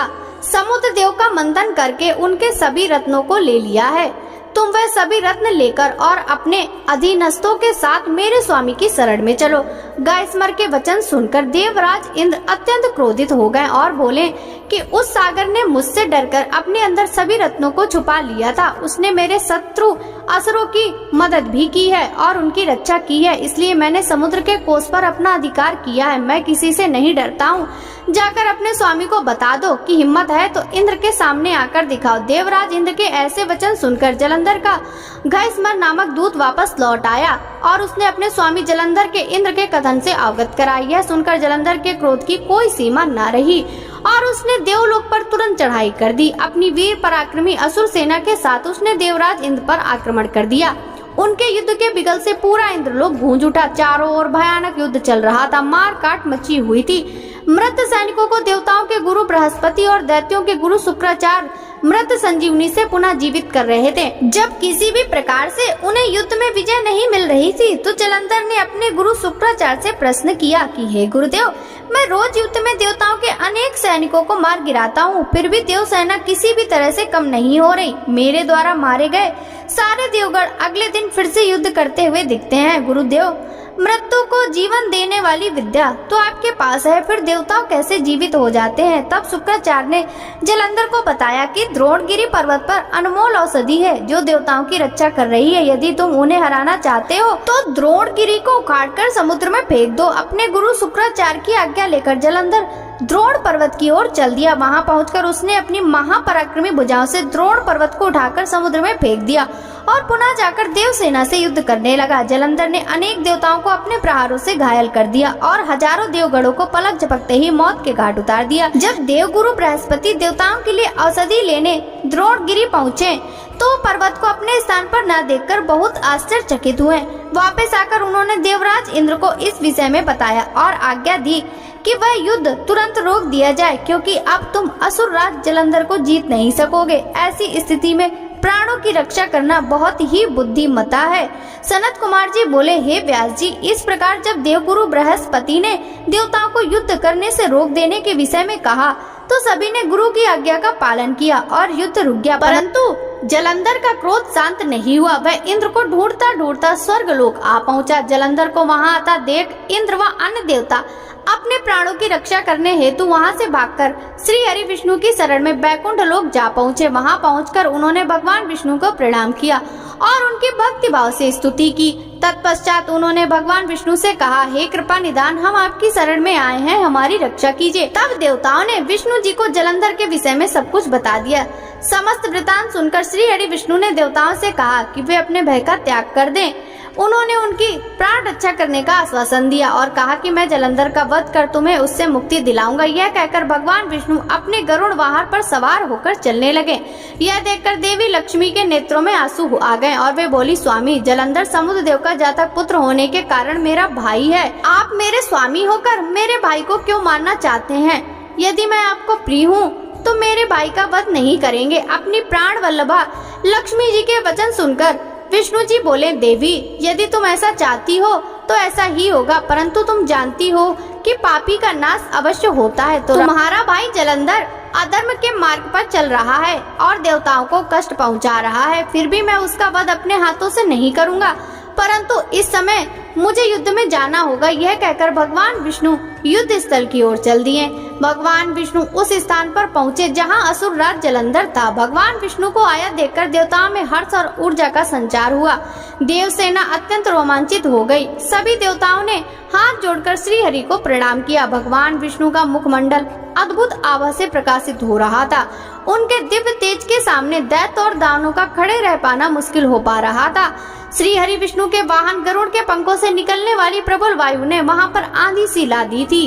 समुद्र देव का मंथन करके उनके सभी रत्नों को ले लिया है। तुम वह सभी रत्न लेकर और अपने अधीनस्थों के साथ मेरे स्वामी की शरण में चलो। घायस्मर के वचन सुनकर देवराज इंद्र अत्यंत क्रोधित हो गए और बोले कि उस सागर ने मुझसे डरकर अपने अंदर सभी रत्नों को छुपा लिया था। उसने मेरे शत्रु असुरों की मदद भी की है और उनकी रक्षा की है, इसलिए मैंने समुद्र के कोष पर अपना अधिकार किया है। मैं किसी से नहीं डरता हूँ। जाकर अपने स्वामी को बता दो कि हिम्मत है तो इंद्र के सामने आकर दिखाओ। देवराज इंद्र के ऐसे वचन सुनकर जलंधर का घायस्मर नामक दूत वापस लौट आया और उसने अपने स्वामी जलंधर के इंद्र के कथन से अवगत कराया। यह सुनकर जलंधर के क्रोध की कोई सीमा न रही और उसने देवलोक पर तुरंत चढ़ाई कर दी। अपनी वीर पराक्रमी असुर सेना के साथ उसने देवराज इंद्र पर आक्रमण कर दिया। उनके युद्ध के बिगल से पूरा इंद्रलोक गूंज उठा। चारों ओर भयानक युद्ध चल रहा था। मार काट मची हुई थी। मृत सैनिकों को देवताओं के गुरु बृहस्पति और दैत्यों के गुरु शुक्राचार्य मृत संजीवनी से पुनः जीवित कर रहे थे। जब किसी भी प्रकार से उन्हें युद्ध में विजय नहीं मिल रही थी तो जलंधर ने अपने गुरु शुक्राचार्य से प्रश्न किया कि हे गुरुदेव, मैं रोज युद्ध में देवताओं के अनेक सैनिकों को मार गिराता हूँ, फिर भी देव सेना किसी भी तरह से कम नहीं हो रही। मेरे द्वारा मारे गए सारे देवगण अगले दिन फिर से युद्ध करते हुए दिखते हैं। गुरुदेव, मृत्यु को जीवन देने वाली विद्या तो आपके पास है, फिर देवताओं कैसे जीवित हो जाते हैं? तब शुक्राचार्य ने जलंधर को बताया कि द्रोणगिरी पर्वत पर अनमोल औषधि है जो देवताओं की रक्षा कर रही है। यदि तुम उन्हें हराना चाहते हो तो द्रोणगिरी को उखाड़कर समुद्र में फेंक दो। अपने गुरु शुक्राचार्य की आज्ञा लेकर जलंधर द्रोण पर्वत की ओर चल दिया। वहां पहुंचकर उसने अपनी महापराक्रमी भुजाओं से द्रोण पर्वत को उठाकर समुद्र में फेंक दिया और पुनः जाकर देव सेना से युद्ध करने लगा। जलंधर ने अनेक देवताओं को अपने प्रहारों से घायल कर दिया और हजारों देवगणों को पलक झपकते ही मौत के घाट उतार दिया। जब देवगुरु बृहस्पति देवताओं के लिए औषधि लेने द्रोणगिरी पहुँचे तो पर्वत को अपने स्थान पर न देखकर बहुत आश्चर्यचकित हुए। वापस आकर उन्होंने देवराज इंद्र को इस विषय में बताया और आज्ञा दी कि वह युद्ध तुरंत रोक दिया जाए, क्योंकि अब तुम असुर राज जलंधर को जीत नहीं सकोगे। ऐसी स्थिति में प्राणों की रक्षा करना बहुत ही बुद्धिमता है। सनत कुमार जी बोले, हे व्यास जी, इस प्रकार जब देवगुरु बृहस्पति ने देवताओं को युद्ध करने से रोक देने के विषय में कहा तो सभी ने गुरु की आज्ञा का पालन किया और युद्ध रुक गया। परंतु जलंधर का क्रोध शांत नहीं हुआ। वह इंद्र को ढूंढता ढूंढता स्वर्गलोक आ पहुंचा। जलंधर को वहां आता देख इंद्र व अन्य देवता अपने प्राणों की रक्षा करने हेतु वहां से भागकर श्री हरि विष्णु की शरण में बैकुंठ लोक जा पहुंचे। वहां पहुंचकर उन्होंने भगवान विष्णु को प्रणाम किया और उनकी भक्ति भाव से स्तुति की। तत्पश्चात उन्होंने भगवान विष्णु से कहा, हे कृपा निधान, हम आपकी शरण में आए हैं, हमारी रक्षा कीजिए। तब देवताओं ने विष्णु जी को जलंधर के विषय में सब कुछ बता दिया। समस्त वृतांत सुनकर श्री हरि विष्णु ने देवताओं से कहा कि वे अपने भय का त्याग कर दें। उन्होंने उनकी प्राण रक्षा करने का आश्वासन दिया और कहा कि मैं जलंधर का वध कर तुम्हें उससे मुक्ति दिलाऊंगा। यह कहकर भगवान विष्णु अपने गरुड़ वाहन पर सवार होकर चलने लगे। यह देखकर देवी लक्ष्मी के नेत्रों में आंसू आ गए और वे बोली, स्वामी, जलंधर समुद्र देव का जातक पुत्र होने के कारण मेरा भाई है। आप मेरे स्वामी होकर मेरे भाई को क्यों मारना चाहते हैं? यदि मैं आपको प्रिय हूँ तो मेरे भाई का वध नहीं करेंगे। अपनी प्राण वल्लभा लक्ष्मी जी के वचन सुनकर विष्णु जी बोले, देवी, यदि तुम ऐसा चाहती हो तो ऐसा ही होगा, परंतु तुम जानती हो कि पापी का नाश अवश्य होता है। तो तुम्हारा भाई जलंधर अधर्म के मार्ग पर चल रहा है और देवताओं को कष्ट पहुंचा रहा है, फिर भी मैं उसका वध अपने हाथों से नहीं करूंगा, परंतु इस समय मुझे युद्ध में जाना होगा। यह कहकर भगवान विष्णु युद्ध स्थल की ओर चल दिए। भगवान विष्णु उस स्थान पर पहुंचे जहां असुर राज जलंधर था। भगवान विष्णु को आया देखकर देवताओं में हर्ष और ऊर्जा का संचार हुआ। देव सेना अत्यंत रोमांचित हो गई। सभी देवताओं ने हाथ जोड़कर श्री हरि को प्रणाम किया। भगवान विष्णु का मुखमंडल अद्भुत आभा से प्रकाशित हो रहा था। उनके दिव्य तेज के सामने दैत्य और दानवों का खड़े रह पाना मुश्किल हो पा रहा था। श्री हरि विष्णु के वाहन गरुड़ के पंखों से निकलने वाली प्रबल वायु ने वहां पर आंधी सी ला दी थी।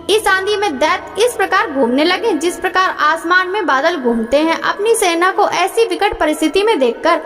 इस आंधी में दैत्य इस प्रकार घूमने लगे जिस प्रकार आसमान में बादल घूमते हैं। अपनी सेना को ऐसी विकट परिस्थिति में देखकर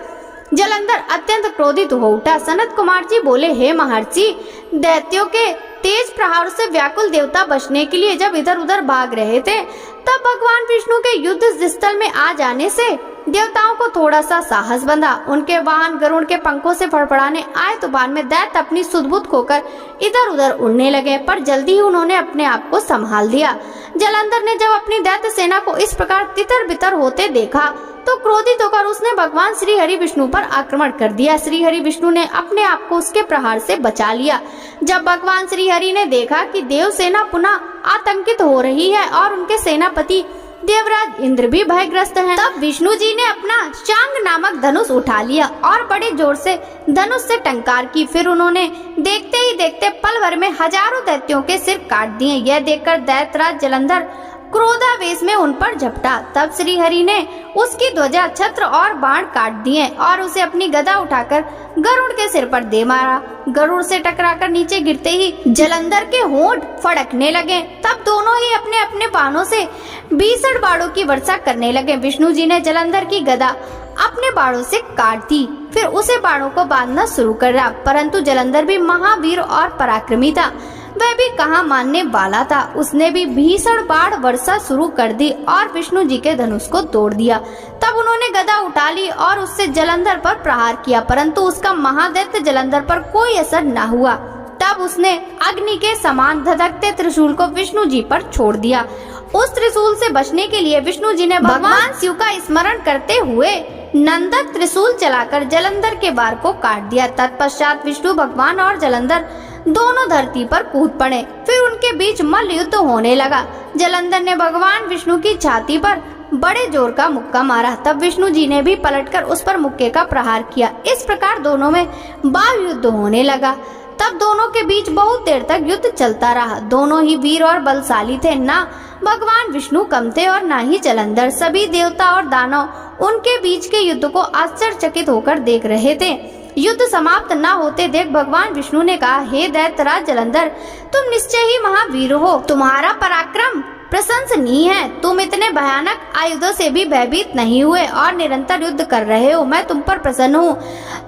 जलंधर अत्यंत क्रोधित हो उठा। सनत कुमार जी बोले, हे महर्षि, दैत्यों के तेज प्रहार से व्याकुल देवता बचने के लिए जब इधर उधर भाग रहे थे, तब भगवान विष्णु के युद्ध स्थल में आ जाने से देवताओं को थोड़ा सा साहस बंधा। उनके वाहन गरुड़ के पंखों से फड़फड़ाने आए तूफान में दैत्य अपनी सुध-बुध खोकर इधर उधर उड़ने लगे, पर जल्दी ही उन्होंने अपने आप को संभाल दिया। जलंधर ने जब अपनी दैत्य सेना को इस प्रकार तितर बितर होते देखा तो क्रोधित होकर उसने भगवान श्री हरि विष्णु पर आक्रमण कर दिया। श्री हरि विष्णु ने अपने आप को उसके प्रहार से बचा लिया। जब भगवान श्री हरि ने देखा कि देव सेना पुनः आतंकित हो रही है और उनके सेनापति देवराज इंद्र भी भयग्रस्त हैं, तब विष्णु जी ने अपना शांग नामक धनुष उठा लिया और बड़े जोर से धनुष से टंकार की। फिर उन्होंने देखते ही देखते पल भर में हजारों दैत्यों के सिर काट दिए। यह देखकर दैत्यराज जलंधर क्रोधावेश में उन पर झपटा। तब श्री हरि ने उसकी ध्वजा, छत्र और बाण काट दिए और उसे अपनी गदा उठाकर गरुड़ के सिर पर दे मारा। गरुड़ से टकराकर नीचे गिरते ही जलंधर के होंठ फड़कने लगे। तब दोनों ही अपने अपने बाणों से भीषण बाणों की वर्षा करने लगे। विष्णु जी ने जलंधर की गदा अपने बाणों से काट दी, फिर उसे बाणों को बांधना शुरू करा, परंतु जलंधर भी महावीर और पराक्रमी था। वह भी कहाँ मानने वाला था। उसने भी भीषण बाण वर्षा शुरू कर दी और विष्णु जी के धनुष को तोड़ दिया। तब उन्होंने गदा उठा ली और उससे जलंधर पर प्रहार किया, परंतु उसका महादैत्य जलंधर पर कोई असर न हुआ। तब उसने अग्नि के समान धधकते त्रिशूल को विष्णु जी पर छोड़ दिया। उस त्रिशूल से बचने के लिए विष्णु जी ने भगवान शिव का स्मरण करते हुए नंदक त्रिशूल चलाकर जलंधर के बार को काट दिया। तत्पश्चात विष्णु भगवान और जलंधर दोनों धरती पर कूद पड़े। फिर उनके बीच मल्ल युद्ध होने लगा। जलंधर ने भगवान विष्णु की छाती पर बड़े जोर का मुक्का मारा। तब विष्णु जी ने भी पलटकर उस पर मुक्के का प्रहार किया। इस प्रकार दोनों में बाहुं युद्ध होने लगा। तब दोनों के बीच बहुत देर तक युद्ध चलता रहा। दोनों ही वीर और बलशाली थे। ना भगवान विष्णु कम थे और ना ही जलंधर। सभी देवता और दानव उनके बीच के युद्ध को आश्चर्यचकित होकर देख रहे थे। युद्ध समाप्त न होते देख भगवान विष्णु ने कहा, हे दैत्यराज जलंधर, तुम निश्चय ही महावीर हो। तुम्हारा पराक्रम प्रशंसनीय है। तुम इतने भयानक आयुधों से भी भयभीत नहीं हुए और निरंतर युद्ध कर रहे हो। मैं तुम पर प्रसन्न हूँ।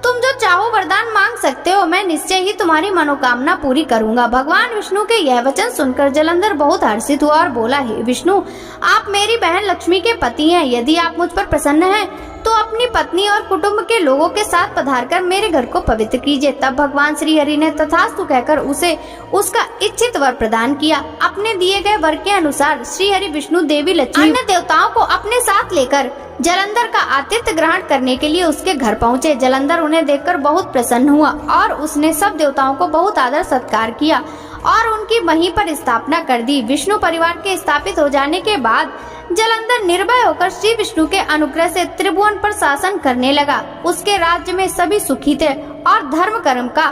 तुम जो चाहो वरदान मांग सकते हो। मैं निश्चय ही तुम्हारी मनोकामना पूरी करूंगा। भगवान विष्णु के यह वचन सुनकर जलंधर बहुत हर्षित हुआ और बोला, हे विष्णु, आप मेरी बहन लक्ष्मी के पति हैं। यदि आप मुझ पर प्रसन्न हैं तो अपनी पत्नी और कुटुंब के लोगों के साथ पधारकर मेरे घर को पवित्र कीजिए। तब भगवान श्री हरि ने तथास्तु कहकर उसे उसका इच्छित वर प्रदान किया। अपने दिए गए वर के अनुसार श्री हरि विष्णु देवी लक्ष्मी अन्य देवताओं को अपने साथ लेकर जलंधर का आतिथ्य ग्रहण करने के लिए उसके घर पहुँचे। जलंधर उन्हें देखकर बहुत प्रसन्न हुआ और उसने सब देवताओं को बहुत आदर सत्कार किया और उनकी वहीं पर स्थापना कर दी। विष्णु परिवार के स्थापित हो जाने के बाद जलंधर निर्भय होकर श्री विष्णु के अनुग्रह से त्रिभुवन पर शासन करने लगा। उसके राज्य में सभी सुखी थे और धर्म कर्म का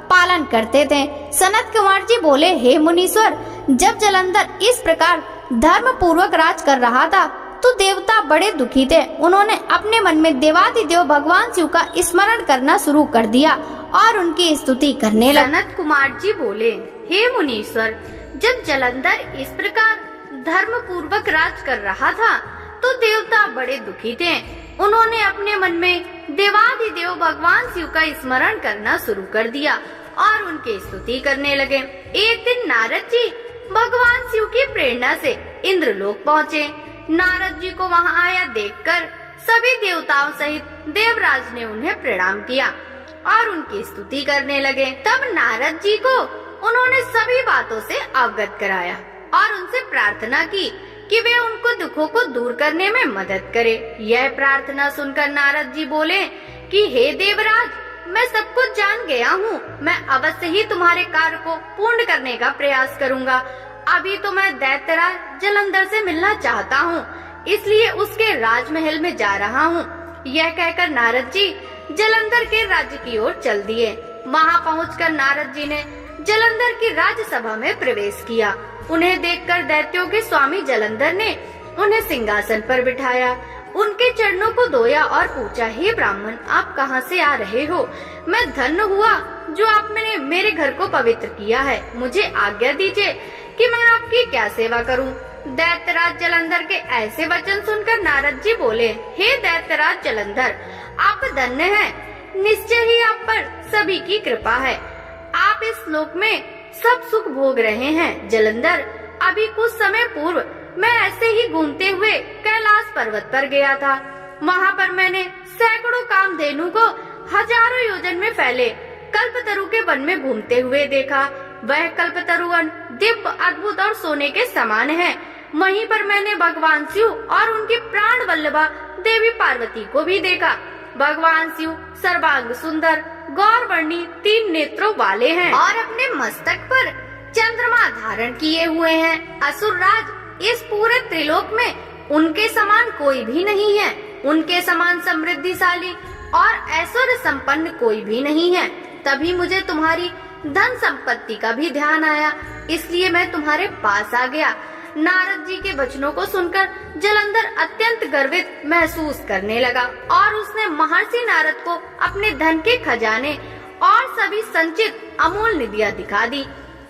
पालन करते थे। सनत कुमार जी बोले, हे मुनीश्वर, जब जलंधर इस प्रकार धर्म पूर्वक राज कर रहा था तो देवता बड़े दुखी थे। उन्होंने अपने मन में देवादिदेव भगवान शिव का स्मरण करना शुरू कर दिया और उनकी स्तुति करने लगे। सनत कुमार जी बोले, हे मुनीश्वर, जब जलंधर इस प्रकार धर्म पूर्वक राज कर रहा था तो देवता बड़े दुखी थे। उन्होंने अपने मन में देवादिदेव भगवान शिव का स्मरण करना शुरू कर दिया और उनकी स्तुति करने लगे। एक दिन नारद जी भगवान शिव की प्रेरणा से इंद्रलोक पहुँचे। नारद जी को वहां आया देखकर सभी देवताओं सहित देवराज ने उन्हें प्रणाम किया और उनकी स्तुति करने लगे। तब नारद जी को उन्होंने सभी बातों से अवगत कराया और उनसे प्रार्थना की कि वे उनको दुखों को दूर करने में मदद करे। यह प्रार्थना सुनकर नारद जी बोले कि हे देवराज, मैं सब कुछ जान गया हूँ। मैं अवश्य ही तुम्हारे कार्य को पूर्ण करने का प्रयास करूँगा। अभी तो मैं दैत्यराज जलंधर से मिलना चाहता हूँ, इसलिए उसके राजमहल में जा रहा हूँ। यह कहकर नारद जी जलंधर के राज्य की ओर चल दिए। वहाँ पहुँचकर नारद जी ने जलंधर की राज्यसभा में प्रवेश किया। उन्हें देखकर दैत्यों के स्वामी जलंधर ने उन्हें सिंहासन पर बिठाया, उनके चरणों को धोया और पूछा, हे ब्राह्मण, आप कहाँ से आ रहे हो? मैं धन्य हुआ जो आपने मेरे घर को पवित्र किया है। मुझे आज्ञा दीजिए कि मैं आपकी क्या सेवा करूं? दैत्यराज जलंधर के ऐसे वचन सुनकर नारद जी बोले, हे दैत्यराज जलंधर, आप धन्य हैं। निश्चय ही आप पर सभी की कृपा है। आप इस लोक में सब सुख भोग रहे हैं। जलंधर, अभी कुछ समय पूर्व मैं ऐसे ही घूमते हुए कैलाश पर्वत पर गया था। वहाँ पर मैंने सैकड़ों कामधेनु को हजारों योजन में फैले कल्पतरु के वन में घूमते हुए देखा। वह कल्पतरु वन दिव्य, अद्भुत और सोने के समान है। वहीं पर मैंने भगवान शिव और उनकी प्राण वल्लभा देवी पार्वती को भी देखा। भगवान शिव सर्वांग सुंदर, गौरवर्णी 3 नेत्रों वाले हैं और अपने मस्तक पर चंद्रमा धारण किए हुए हैं। असुरराज, इस पूरे त्रिलोक में उनके समान कोई भी नहीं है। उनके समान समृद्धिशाली और ऐश्वर्य संपन्न कोई भी नहीं है। तभी मुझे तुम्हारी धन संपत्ति का भी ध्यान आया, इसलिए मैं तुम्हारे पास आ गया। नारद जी के वचनों को सुनकर जलंधर अत्यंत गर्वित महसूस करने लगा और उसने महर्षि नारद को अपने धन के खजाने और सभी संचित अमूल्य निधियां दिखा दी।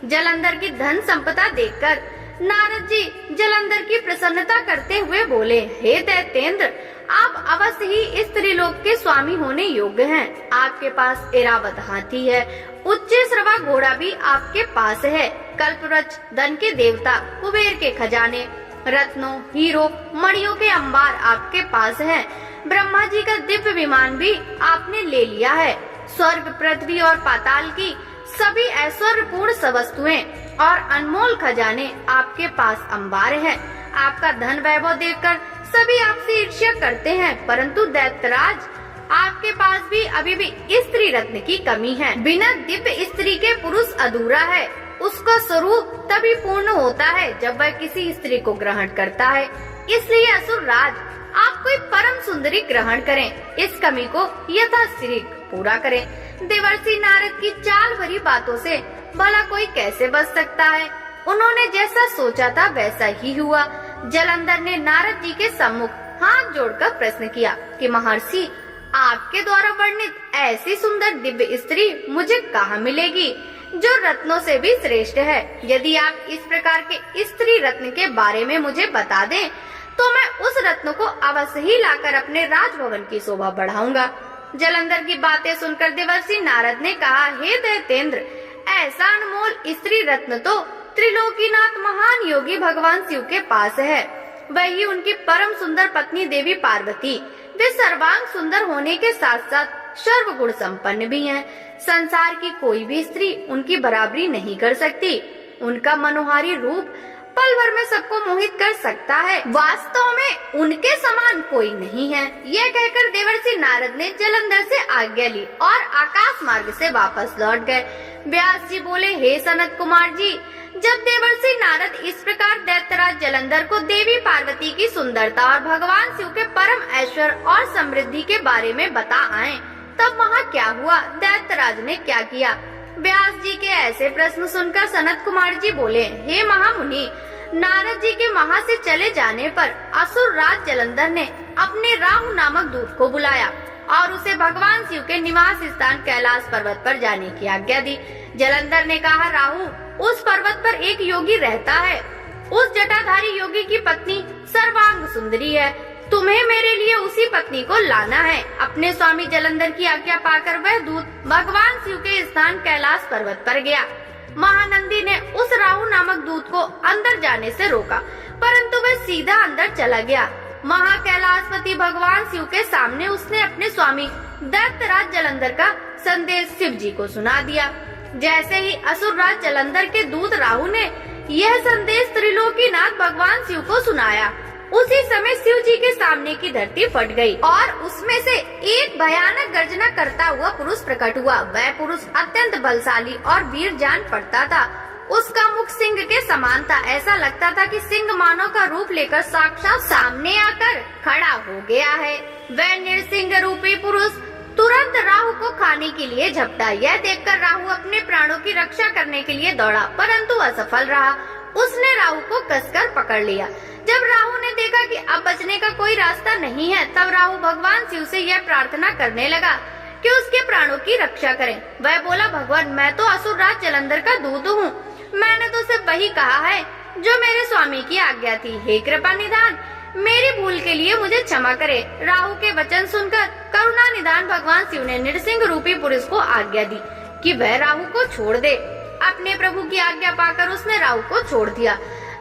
जलंधर की धन संपदा देखकर नारद जी जलंधर की प्रसन्नता करते हुए बोले, हे दैत्येंद्र, आप अवश्य ही इस त्रिलोक के स्वामी होने योग्य हैं। आपके पास ऐरावत हाथी है, उच्च श्रवा घोड़ा भी आपके पास है। कल्पवृक्ष, धन के देवता कुबेर के खजाने, रत्नों, हीरो, मणियों के अंबार आपके पास है। ब्रह्मा जी का दिव्य विमान भी आपने ले लिया है। स्वर्ग, पृथ्वी और पाताल की सभी ऐश्वर्यपूर्ण वस्तुएं और अनमोल खजाने आपके पास अंबार है। आपका धन वैभव देखकर सभी आपसे ईर्ष्या करते हैं, परंतु दैत्यराज, आपके पास भी अभी भी स्त्री रत्न की कमी है। बिना दिव्य स्त्री के पुरुष अधूरा है। उसका स्वरूप तभी पूर्ण होता है जब वह किसी स्त्री को ग्रहण करता है। इसलिए असुर राज, आप कोई परम सुंदरी ग्रहण करें, इस कमी को यथाशीघ्र पूरा करें। देवर्षि नारद की चाल भरी बातों से भला कोई कैसे बच सकता है? उन्होंने जैसा सोचा था वैसा ही हुआ। जलंधर ने नारद जी के सम्मुख हाथ जोड़कर प्रश्न किया कि महर्षि, आपके द्वारा वर्णित ऐसी सुंदर दिव्य स्त्री मुझे कहाँ मिलेगी? जो रत्नों से भी श्रेष्ठ है। यदि आप इस प्रकार के स्त्री रत्न के बारे में मुझे बता दें तो मैं उस रत्न को अवश्य ही लाकर अपने राजभवन की शोभा बढ़ाऊंगा। जलंधर की बातें सुनकर देवर्षि नारद ने कहा, हे दैत्येंद्र, ऐसा अनमोल स्त्री रत्न तो त्रिलोकीनाथ महान योगी भगवान शिव के पास है। वही उनकी परम सुंदर पत्नी देवी पार्वती, वे सर्वांग सुंदर होने के साथ साथ सर्व गुण संपन्न भी हैं। संसार की कोई भी स्त्री उनकी बराबरी नहीं कर सकती। उनका मनोहारी रूप पल भर में सबको मोहित कर सकता है। वास्तव में उनके समान कोई नहीं है। यह कहकर देवर्षि नारद ने जलंधर से आज्ञा ली और आकाश मार्ग से वापस लौट गए। व्यास जी बोले, हे सनत कुमार जी, जब देवर्षि नारद इस प्रकार दैत्यराज जलंधर को देवी पार्वती की सुंदरता और भगवान शिव के परम ऐश्वर्य और समृद्धि के बारे में बता आए, तब वहाँ क्या हुआ, दैत्यराज ने क्या किया? व्यास जी के ऐसे प्रश्न सुनकर सनत कुमार जी बोले, हे महामुनि, नारद जी के वहाँ से चले जाने पर असुर राज जलंधर ने अपने राहु नामक दूत को बुलाया और उसे भगवान शिव के निवास स्थान कैलाश पर्वत पर जाने की आज्ञा दी। जलंधर ने कहा, राहु, उस पर्वत पर एक योगी रहता है। उस जटाधारी योगी की पत्नी सर्वांग सुंदरी है। तुम्हें मेरे लिए उसी पत्नी को लाना है। अपने स्वामी जलंधर की आज्ञा पाकर वह दूत भगवान शिव के स्थान कैलाश पर्वत पर गया। महानंदी ने उस राहु नामक दूत को अंदर जाने से रोका, परंतु वह सीधा अंदर चला गया। कैलाशपति भगवान शिव के सामने उसने अपने स्वामी दैत्यराज जलंधर का संदेश शिव जी को सुना दिया। जैसे ही असुरराज जलंधर के दूत राहु ने यह संदेश त्रिलोकीनाथ भगवान शिव को सुनाया, उसी समय शिव जी के सामने की धरती फट गई और उसमें से एक भयानक गर्जना करता हुआ पुरुष प्रकट हुआ। वह पुरुष अत्यंत बलशाली और वीर जान पड़ता था। उसका मुख सिंह के समान था। ऐसा लगता था कि सिंह मानव का रूप लेकर साक्षात सामने आकर खड़ा हो गया है। वह नृसिंह रूपी पुरुष तुरंत राहु को खाने के लिए झपटा। यह देखकर राहु अपने प्राणों की रक्षा करने के लिए दौड़ा, परंतु असफल रहा। उसने राहु को कसकर पकड़ लिया। जब राहु ने देखा कि अब बचने का कोई रास्ता नहीं है, तब राहु भगवान शिव से यह प्रार्थना करने लगा कि उसके प्राणों की रक्षा करें। वह बोला, भगवान, मैं तो असुरराज जलंधर का दूत हूँ। मैंने तो सिर्फ वही कहा है जो मेरे स्वामी की आज्ञा थी। हे कृपा निधान, मेरी भूल के लिए मुझे क्षमा करे। राहु के वचन सुनकर करुणा निधान भगवान शिव ने नृसिंह रूपी पुरुष को आज्ञा दी कि वह राहु को छोड़ दे। अपने प्रभु की आज्ञा पाकर उसने राहु को छोड़ दिया।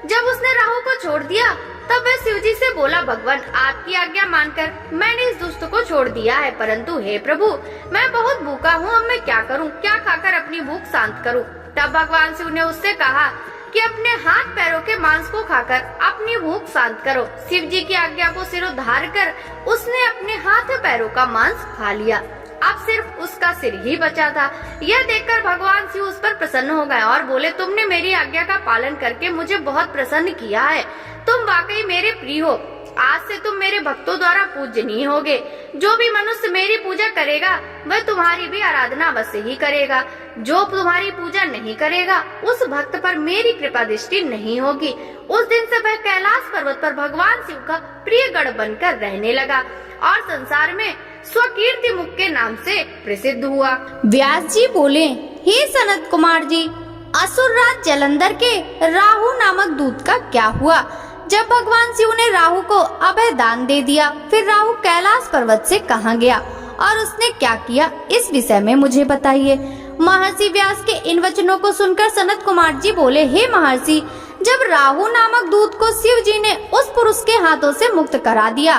जब उसने राहु को छोड़ दिया, तब वह शिव जी से बोला, भगवान, आपकी आज्ञा मानकर मैंने इस दुष्ट को छोड़ दिया है, परंतु हे प्रभु, मैं बहुत भूखा हूँ। अब मैं क्या करूँ? क्या खाकर अपनी भूख शांत करूँ? तब भगवान शिव ने उससे कहा कि अपने हाथ पैरों के मांस को खाकर अपनी भूख शांत करो। शिव जी की आज्ञा को सिरोधार कर उसने अपने हाथ पैरों का मांस खा लिया। अब सिर्फ उसका सिर ही बचा था। यह देखकर भगवान शिव उस पर प्रसन्न हो गए और बोले, तुमने मेरी आज्ञा का पालन करके मुझे बहुत प्रसन्न किया है। तुम वाकई मेरे प्रिय हो। आज से तुम मेरे भक्तों द्वारा पूजनीय होगे। जो भी मनुष्य मेरी पूजा करेगा वह तुम्हारी भी आराधना अवश्य ही करेगा। जो तुम्हारी पूजा नहीं करेगा उस भक्त पर मेरी कृपा दृष्टि नहीं होगी। उस दिन से वह कैलाश पर्वत पर भगवान शिव का प्रिय गण बनकर रहने लगा और संसार में स्वकीर्ति मुख के नाम से प्रसिद्ध हुआ। व्यास जी बोले, हे सनत कुमार जी, असुरराज जलंधर के राहु नामक दूत का क्या हुआ? जब भगवान शिव ने राहु को अभय दान दे दिया, फिर राहु कैलाश पर्वत से कहाँ गया और उसने क्या किया, इस विषय में मुझे बताइए। महर्षि व्यास के इन वचनों को सुनकर सनत कुमार जी बोले, हे महर्षि, जब राहु नामक दूत को शिव जी ने उस पुरुष के हाथों से मुक्त करा दिया,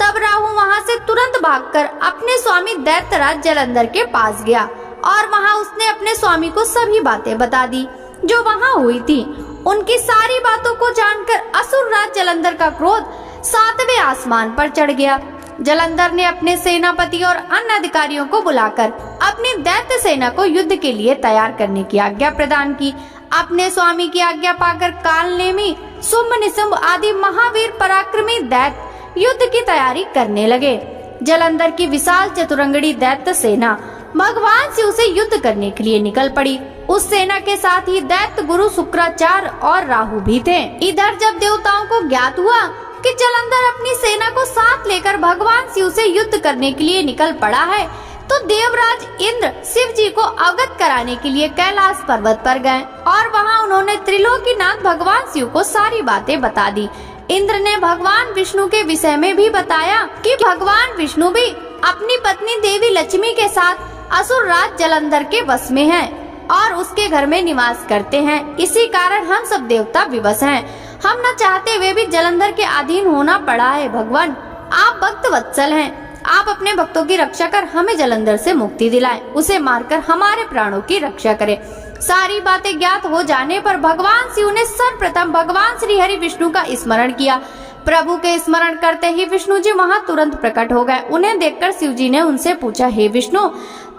तब राहु वहाँ से तुरंत भागकर अपने स्वामी दैत्यराज जलंधर के पास गया और वहाँ उसने अपने स्वामी को सभी बातें बता दी जो वहाँ हुई थी। उनकी सारी बातों को जानकर असुरराज जलंधर का क्रोध 7वें आसमान पर चढ़ गया। जलंधर ने अपने सेनापति और अन्य अधिकारियों को बुलाकर अपनी दैत्य सेना को युद्ध के लिए तैयार करने की आज्ञा प्रदान की। अपने स्वामी की आज्ञा पाकर कालनेमी, शुंभ निशुंभ आदि महावीर पराक्रमी दैत्य युद्ध की तैयारी करने लगे। जलंधर की विशाल चतुरंगड़ी दैत्य सेना भगवान शिव से युद्ध करने के लिए निकल पड़ी। उस सेना के साथ ही दैत्य गुरु शुक्राचार्य और राहु भी थे। इधर जब देवताओं को ज्ञात हुआ कि जलंधर अपनी सेना को साथ लेकर भगवान शिव से युद्ध करने के लिए निकल पड़ा है, तो देवराज इंद्र शिव जी को अवगत कराने के लिए कैलाश पर्वत पर गए और वहाँ उन्होंने त्रिलोकीनाथ भगवान शिव को सारी बातें बता दी। इंद्र ने भगवान विष्णु के विषय में भी बताया कि भगवान विष्णु भी अपनी पत्नी देवी लक्ष्मी के साथ असुर राज जलंधर के वश में हैं और उसके घर में निवास करते हैं। इसी कारण हम सब देवता विवश हैं। हम न चाहते हुए भी जलंधर के अधीन होना पड़ा है। भगवान आप भक्त वत्सल हैं, आप अपने भक्तों की रक्षा कर हमें जलंधर से मुक्ति दिलाएं, उसे मारकर हमारे प्राणों की रक्षा करें। सारी बातें ज्ञात हो जाने पर भगवान शिव ने सर्वप्रथम भगवान श्री हरि विष्णु का स्मरण किया। प्रभु के स्मरण करते ही विष्णु जी वहां तुरंत प्रकट हो गए। उन्हें देखकर शिव जी ने उनसे पूछा, हे विष्णु,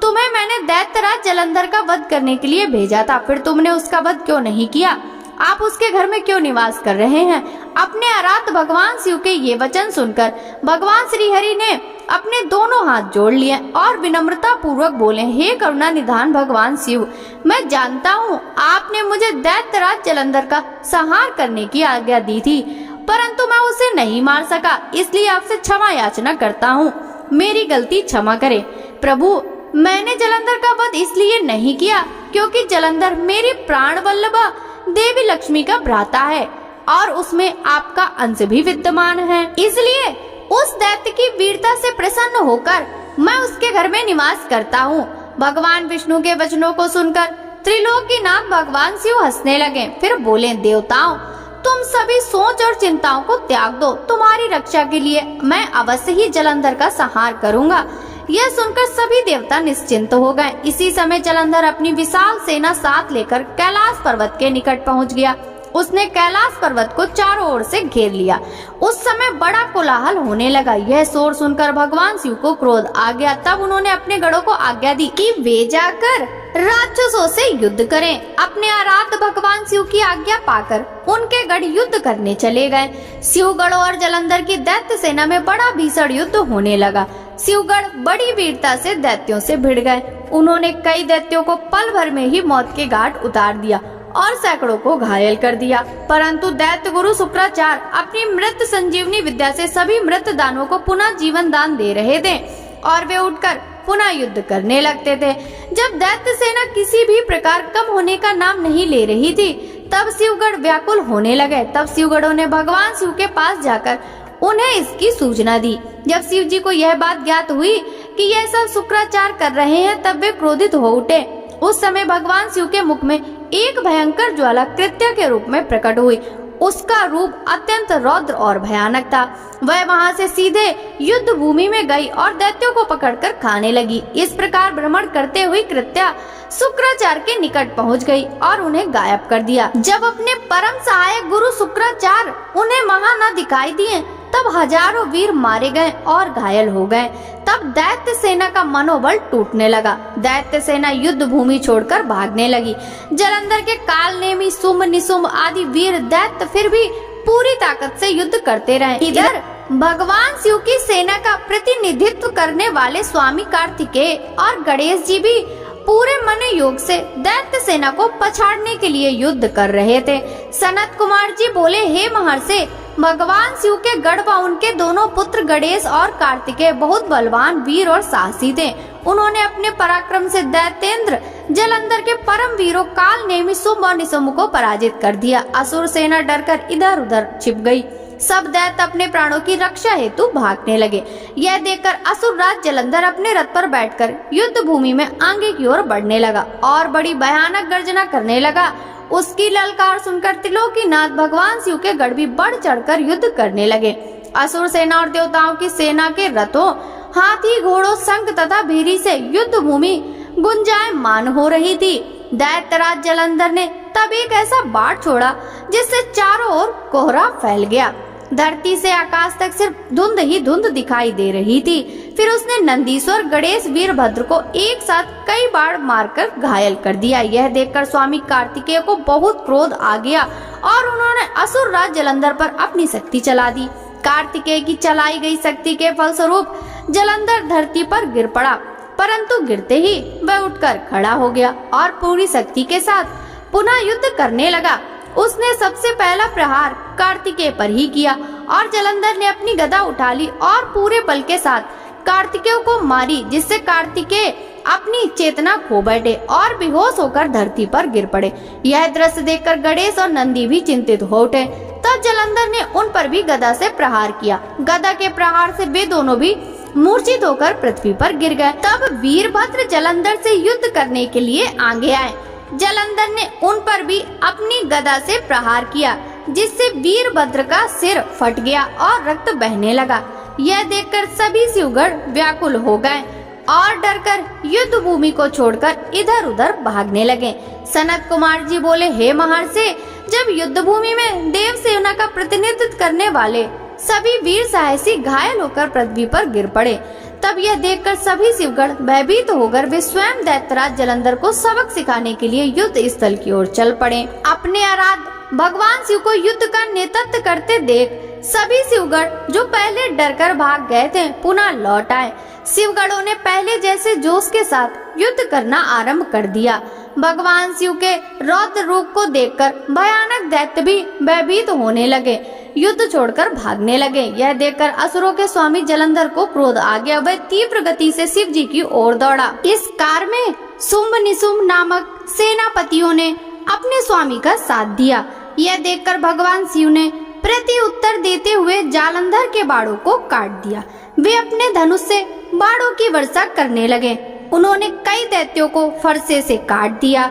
तुम्हें मैंने दैत्यराज जलंधर का वध करने के लिए भेजा था, फिर तुमने उसका वध क्यों नहीं किया? आप उसके घर में क्यों निवास कर रहे हैं? अपने आराध्य भगवान शिव के ये वचन सुनकर भगवान श्री हरि ने अपने दोनों हाथ जोड़ लिए और विनम्रता पूर्वक बोले, हे करुणा निधान भगवान शिव, मैं जानता हूँ आपने मुझे दैत्यराज जलंधर का संहार करने की आज्ञा दी थी, परंतु मैं उसे नहीं मार सका, इसलिए आपसे क्षमा याचना करता हूँ, मेरी गलती क्षमा करे। प्रभु, मैंने जलंधर का वध इसलिए नहीं किया क्योंकि जलंधर मेरी प्राण वल्लभा देवी लक्ष्मी का भ्राता है और उसमें आपका अंश भी विद्यमान है। इसलिए उस दैत्य की वीरता से प्रसन्न होकर मैं उसके घर में निवास करता हूँ। भगवान विष्णु के वचनों को सुनकर त्रिलोकीनाथ भगवान शिव हंसने लगे, फिर बोले, देवताओं, तुम सभी सोच और चिंताओं को त्याग दो, तुम्हारी रक्षा के लिए मैं अवश्य ही जलंधर का संहार करूँगा। यह सुनकर सभी देवता निश्चिंत हो गए। इसी समय जलंधर अपनी विशाल सेना साथ लेकर कैलाश पर्वत के निकट पहुंच गया। उसने कैलाश पर्वत को चारों ओर से घेर लिया। उस समय बड़ा कोलाहल होने लगा। यह शोर सुनकर भगवान शिव को क्रोध आ गया। तब उन्होंने अपने गणों को आज्ञा दी कि वे जाकर राक्षसों से युद्ध करें। अपने आराध्य भगवान शिव की आज्ञा पाकर उनके गढ़ युद्ध करने चले गए। शिवगढ़ और जलंधर की दैत्य सेना में बड़ा भीषण युद्ध होने लगा। शिवगढ़ बड़ी वीरता से दैत्यों से भिड़ गए। उन्होंने कई दैत्यों को पल भर में ही मौत के घाट उतार दिया और सैकड़ों को घायल कर दिया। परंतु दैत्य गुरु शुक्राचार्य अपनी मृत संजीवनी विद्या से सभी मृत दानों को पुनः जीवन दान दे रहे थे और वे उठकर पुनः युद्ध करने लगते थे। जब दैत्य सेना किसी भी प्रकार कम होने का नाम नहीं ले रही थी, तब शिवगढ़ व्याकुल होने लगे। तब शिवगढ़ों ने भगवान शिव के पास जाकर उन्हें इसकी सूचना दी। जब शिव जी को यह बात ज्ञात हुई कि यह सब शुक्राचार्य कर रहे हैं, तब वे क्रोधित हो उठे। उस समय भगवान शिव के मुख में एक भयंकर ज्वाला कृत्य के रूप में प्रकट हुई। उसका रूप अत्यंत रौद्र और भयानक था। वह वहां से सीधे युद्ध भूमि में गई और दैत्यों को पकड़कर खाने लगी। इस प्रकार भ्रमण करते हुए कृत्या शुक्राचार्य के निकट पहुंच गई और उन्हें गायब कर दिया। जब अपने परम सहायक गुरु शुक्राचार्य उन्हें वहां न दिखाई दिए, तब हजारों वीर मारे गए और घायल हो गए। तब दैत्य सेना का मनोबल टूटने लगा। दैत्य सेना युद्ध भूमि छोड़कर भागने लगी। जलंधर के कालनेमी, शुंभ, निशुंभ आदि वीर दैत्य फिर भी पूरी ताकत से युद्ध करते रहे। इधर भगवान शिव की सेना का प्रतिनिधित्व करने वाले स्वामी कार्तिकेय और गणेश जी भी पूरे मन योग से दैत्य सेना को पछाड़ने के लिए युद्ध कर रहे थे। सनत कुमार जी बोले, हे महर्षि, भगवान शिव के गढ़ व उनके दोनों पुत्र गणेश और कार्तिकेय बहुत बलवान वीर और साहसी थे। उन्होंने अपने पराक्रम से दैत्येंद्र जलंधर के परम वीरों कालनेमी, शुंभ और निशुंभ को पराजित कर दिया। असुर सेना डरकर इधर उधर छिप गई। सब दैत्य अपने प्राणों की रक्षा हेतु भागने लगे। यह देखकर असुर राज जलंधर अपने रथ पर बैठकर युद्ध भूमि में आगे की ओर बढ़ने लगा और बड़ी भयानक गर्जना करने लगा। उसकी ललकार सुनकर त्रिलोकीनाथ भगवान शिव के गढ़ भी बढ़ चढ़कर युद्ध करने लगे। असुर सेना और देवताओं की सेना के रथों, हाथी, घोड़ों, शंख तथा भीरी से युद्ध भूमि गुंजायमान हो रही थी। दैत्यराज जलंधर ने तब एक ऐसा बाढ़ छोड़ा जिससे चारों ओर कोहरा फैल गया। धरती से आकाश तक सिर्फ धुंध ही धुंध दिखाई दे रही थी। फिर उसने नंदीश्वर, गणेश, वीरभद्र को एक साथ कई बार मारकर घायल कर दिया। यह देखकर स्वामी कार्तिकेय को बहुत क्रोध आ गया और उन्होंने असुर राज जलंधर पर अपनी शक्ति चला दी। कार्तिकेय की चलाई गई शक्ति के फलस्वरूप जलंधर धरती पर गिर पड़ा, परंतु गिरते ही वह उठकर खड़ा हो गया और पूरी शक्ति के साथ पुनः युद्ध करने लगा। उसने सबसे पहला प्रहार कार्तिकेय पर ही किया और जलंधर ने अपनी गदा उठा ली और पूरे बल के साथ कार्तिकेय को मारी, जिससे कार्तिकेय अपनी चेतना खो बैठे और बेहोश होकर धरती पर गिर पड़े। यह दृश्य देखकर गणेश और नंदी भी चिंतित हो उठे। तब जलंधर ने उन पर भी गदा से प्रहार किया। गदा के प्रहार से वे दोनों भी मूर्छित होकर पृथ्वी पर गिर गए। तब वीरभद्र जलंधर से युद्ध करने के लिए आगे आए। जलंधर ने उन पर भी अपनी गदा से प्रहार किया, जिससे वीरभद्र का सिर फट गया और रक्त बहने लगा। यह देखकर सभी शिवगण व्याकुल हो गए और डरकर युद्ध भूमि को छोड़कर इधर उधर भागने लगे। सनत कुमार जी बोले, हे महर्षि, जब युद्ध भूमि में देव सेना का प्रतिनिधित्व करने वाले सभी वीर साहसी घायल होकर पृथ्वी पर गिर पड़े, तब यह देखकर सभी शिवगण भयभीत होकर वे स्वयं दैत्यराज जलंधर को सबक सिखाने के लिए युद्ध स्थल की ओर चल पड़े। अपने आराध्य भगवान शिव को युद्ध का नेतृत्व करते देख सभी शिवगण जो पहले डरकर भाग गए थे पुनः लौट आए। शिवगणों ने पहले जैसे जोश के साथ युद्ध करना आरंभ कर दिया। भगवान शिव के रौद्र रूप को देखकर भयानक दैत्य भी भयभीत होने लगे, युद्ध छोड़कर भागने लगे। यह देखकर असुरों के स्वामी जलंधर को क्रोध आ गया। वह तीव्र गति से शिव जी की ओर दौड़ा। इस कार में शुंभ निशुंभ नामक सेनापतियों ने अपने स्वामी का साथ दिया। यह देखकर भगवान शिव ने प्रति उत्तर देते हुए जालंधर के बाणों को काट दिया। वे अपने धनुष से बाणों की वर्षा करने लगे। उन्होंने कई दैत्यों को फरसे से काट दिया।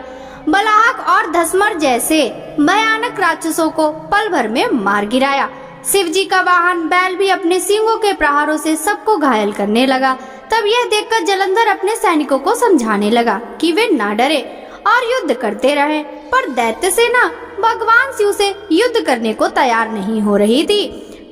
बलाहक और धसमर जैसे भयानक राक्षसों को पल भर में मार गिराया। शिव जी का वाहन बैल भी अपने सींगों के प्रहारों से सबको घायल करने लगा। तब यह देखकर जलंधर अपने सैनिकों को समझाने लगा कि वे ना डरे और युद्ध करते रहे, पर दैत्य सेना भगवान शिव से युद्ध करने को तैयार नहीं हो रही थी।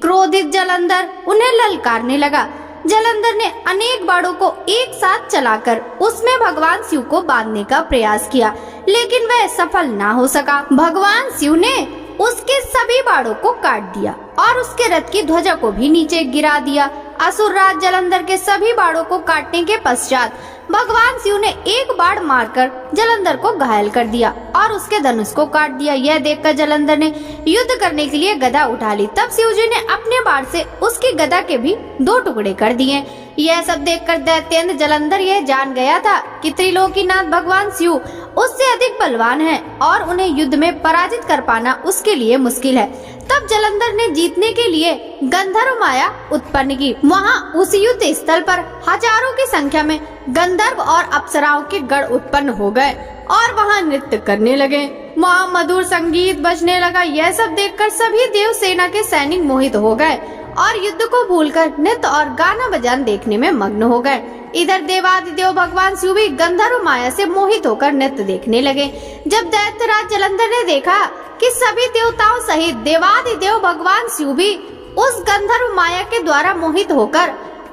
क्रोधित जलंधर उन्हें ललकारने लगा। जलंधर ने अनेक बाणों को एक साथ चलाकर उसमें भगवान शिव को बांधने का प्रयास किया, लेकिन वह सफल ना हो सका। भगवान शिव ने उसके सभी बाणों को काट दिया और उसके रथ की ध्वजा को भी नीचे गिरा दिया। असुर राज जलंधर के सभी बाणों को काटने के पश्चात भगवान शिव ने एक बाण मारकर जलंधर को घायल कर दिया और उसके धनुष को काट दिया। यह देखकर जलंधर ने युद्ध करने के लिए गदा उठा ली। तब शिव जी ने अपने बाण से उसकी गदा के भी 2 टुकड़े कर दिए। यह सब देखकर दैत्येंद्र जलंधर यह जान गया था कि त्रिलोकीनाथ भगवान शिव उससे अधिक बलवान है और उन्हें युद्ध में पराजित कर पाना उसके लिए मुश्किल है। तब जलंधर ने जीतने के लिए गंधर्व माया उत्पन्न की। वहाँ उस युद्ध स्थल पर हजारों की संख्या में गंधर्व और अप्सराओं के गण उत्पन्न हो गए और वहाँ नृत्य करने लगे। वहाँ मधुर संगीत बजने लगा। यह सब देखकर सभी देव सेना के सैनिक मोहित हो गए और युद्ध को भूलकर नृत्य और गाना बजाना देखने में मग्न हो गए। इधर देवादिदेव भगवान शिव भी गंधर्व माया से मोहित होकर नृत्य देखने लगे। जब दैत्यराज जलंधर ने देखा कि सभी देवताओं सहित देवादिदेव भगवान शिव भी उस गंधर्व माया के द्वारा मोहित होकर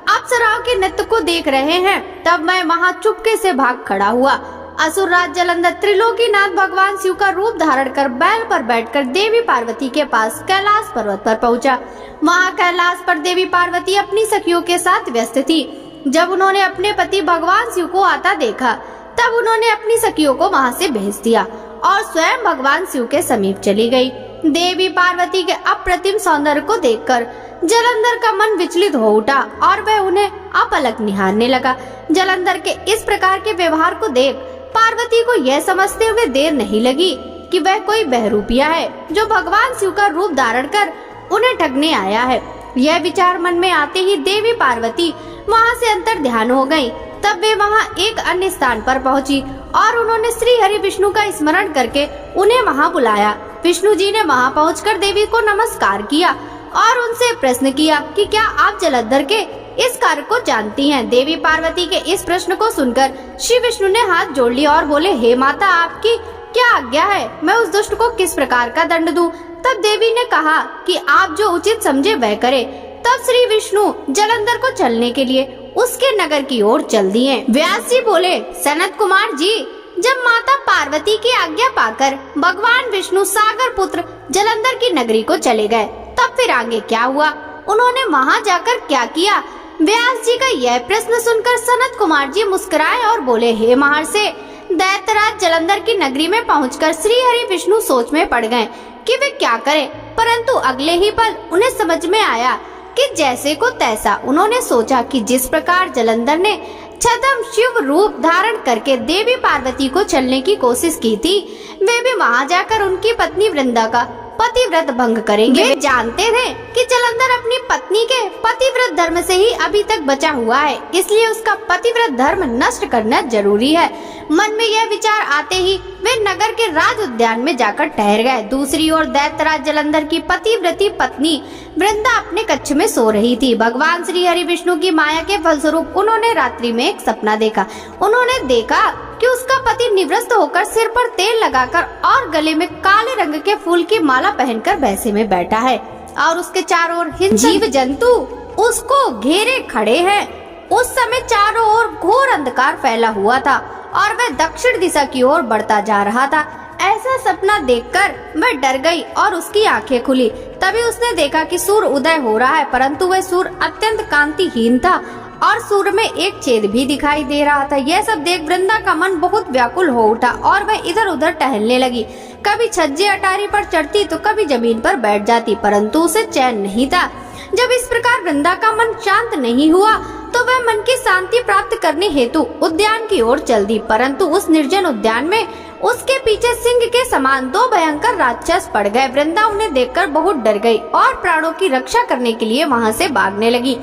अप्सराओं के नृत्य को देख रहे हैं, तब मैं वहां चुपके से भाग खड़ा हुआ। असुर राज जलंधर त्रिलोकीनाथ भगवान शिव का रूप धारण कर बैल पर बैठकर देवी पार्वती के पास कैलाश पर्वत पर पहुंचा। वहां कैलाश पर देवी पार्वती अपनी सखियों के साथ व्यस्त थी। जब उन्होंने अपने पति भगवान शिव को आता देखा, तब उन्होंने अपनी सखियों को वहां से भेज दिया और स्वयं भगवान शिव के समीप चली गई। देवी पार्वती के अप्रतिम सौंदर्य को देखकर जलंधर का मन विचलित हो उठा और वह उन्हें अपलक निहारने लगा। जलंधर के इस प्रकार के व्यवहार को देख पार्वती को यह समझते हुए देर नहीं लगी कि वह कोई बहरूपिया है जो भगवान शिव का रूप धारण कर उन्हें ठगने आया है। यह विचार मन में आते ही देवी पार्वती वहां से अंतर ध्यान हो गयी। तब वे वहां एक अन्य स्थान पर पहुंची और उन्होंने श्री हरि विष्णु का स्मरण करके उन्हें वहां बुलाया। विष्णु जी ने वहां पहुंचकर देवी को नमस्कार किया और उनसे प्रश्न किया कि क्या आप जलंधर के इस कार्य को जानती हैं? देवी पार्वती के इस प्रश्न को सुनकर श्री विष्णु ने हाथ जोड़ लिया और बोले, हे माता, आपकी क्या आज्ञा है? मैं उस दुष्ट को किस प्रकार का दंड दूं? तब देवी ने कहा कि आप जो उचित समझे वह करे। तब श्री विष्णु जलंधर को चलने के लिए उसके नगर की ओर चल दिए। व्यास जी बोले, सनत कुमार जी, जब माता पार्वती की आज्ञा पाकर भगवान विष्णु सागर पुत्र जलंधर की नगरी को चले गए, तब फिर आगे क्या हुआ? उन्होंने वहां जाकर क्या किया? व्यास जी का यह प्रश्न सुनकर सनत कुमार जी मुस्कुराए और बोले, हे महर्षि, दैत्यराज जलंधर की नगरी में पहुंचकर श्री हरि विष्णु सोच में पड़ गए कि वे क्या करें, परंतु अगले ही पल उन्हें समझ में आया कि जैसे को तैसा उन्होंने सोचा कि जिस प्रकार जलंधर ने छद्म शिव रूप धारण करके देवी पार्वती को छलने की कोशिश की थी, वे भी वहां जाकर उनकी पत्नी वृंदा का पतिव्रत भंग करेंगे। वे जानते थे कि जलंधर अपनी पत्नी के पतिव्रत धर्म से ही अभी तक बचा हुआ है, इसलिए उसका पतिव्रत धर्म नष्ट करना जरूरी है। मन में यह विचार आते ही वे नगर के राज उद्यान में जाकर ठहर गए। दूसरी ओर दैत्यराज जलंधर की पतिव्रती पत्नी वृंदा अपने कक्ष में सो रही थी। भगवान श्री हरि विष्णु की माया के फलस्वरूप उन्होंने रात्रि में एक सपना देखा। उन्होंने देखा कि उसका पति निवृत्त होकर सिर पर तेल लगाकर और गले में काले रंग के फूल की माला पहनकर भैंसे में बैठा है और उसके चारों ओर जीव जंतु उसको घेरे खड़े हैं। उस समय चारों ओर घोर अंधकार फैला हुआ था और वह दक्षिण दिशा की ओर बढ़ता जा रहा था। ऐसा सपना देखकर वह डर गई और उसकी आंखें खुली। तभी उसने देखा कि सूर्य उदय हो रहा है, परंतु वह सूर्य अत्यंत कांतिहीन था और सूर्य में एक छेद भी दिखाई दे रहा था। यह सब देख वृंदा का मन बहुत व्याकुल हो उठा और वह इधर उधर टहलने लगी। कभी छज्जे अटारी पर चढ़ती तो कभी जमीन पर बैठ जाती, परंतु उसे चैन नहीं था। जब इस प्रकार वृंदा का मन शांत नहीं हुआ तो वह मन की शांति प्राप्त करने हेतु उद्यान की ओर चल दी, परंतु उस निर्जन उद्यान में उसके पीछे सिंह के समान दो भयंकर राक्षस पड़ गए। वृंदा उन्हें देखकर बहुत डर गई और प्राणों की रक्षा करने के लिए वहां से भागने लगी।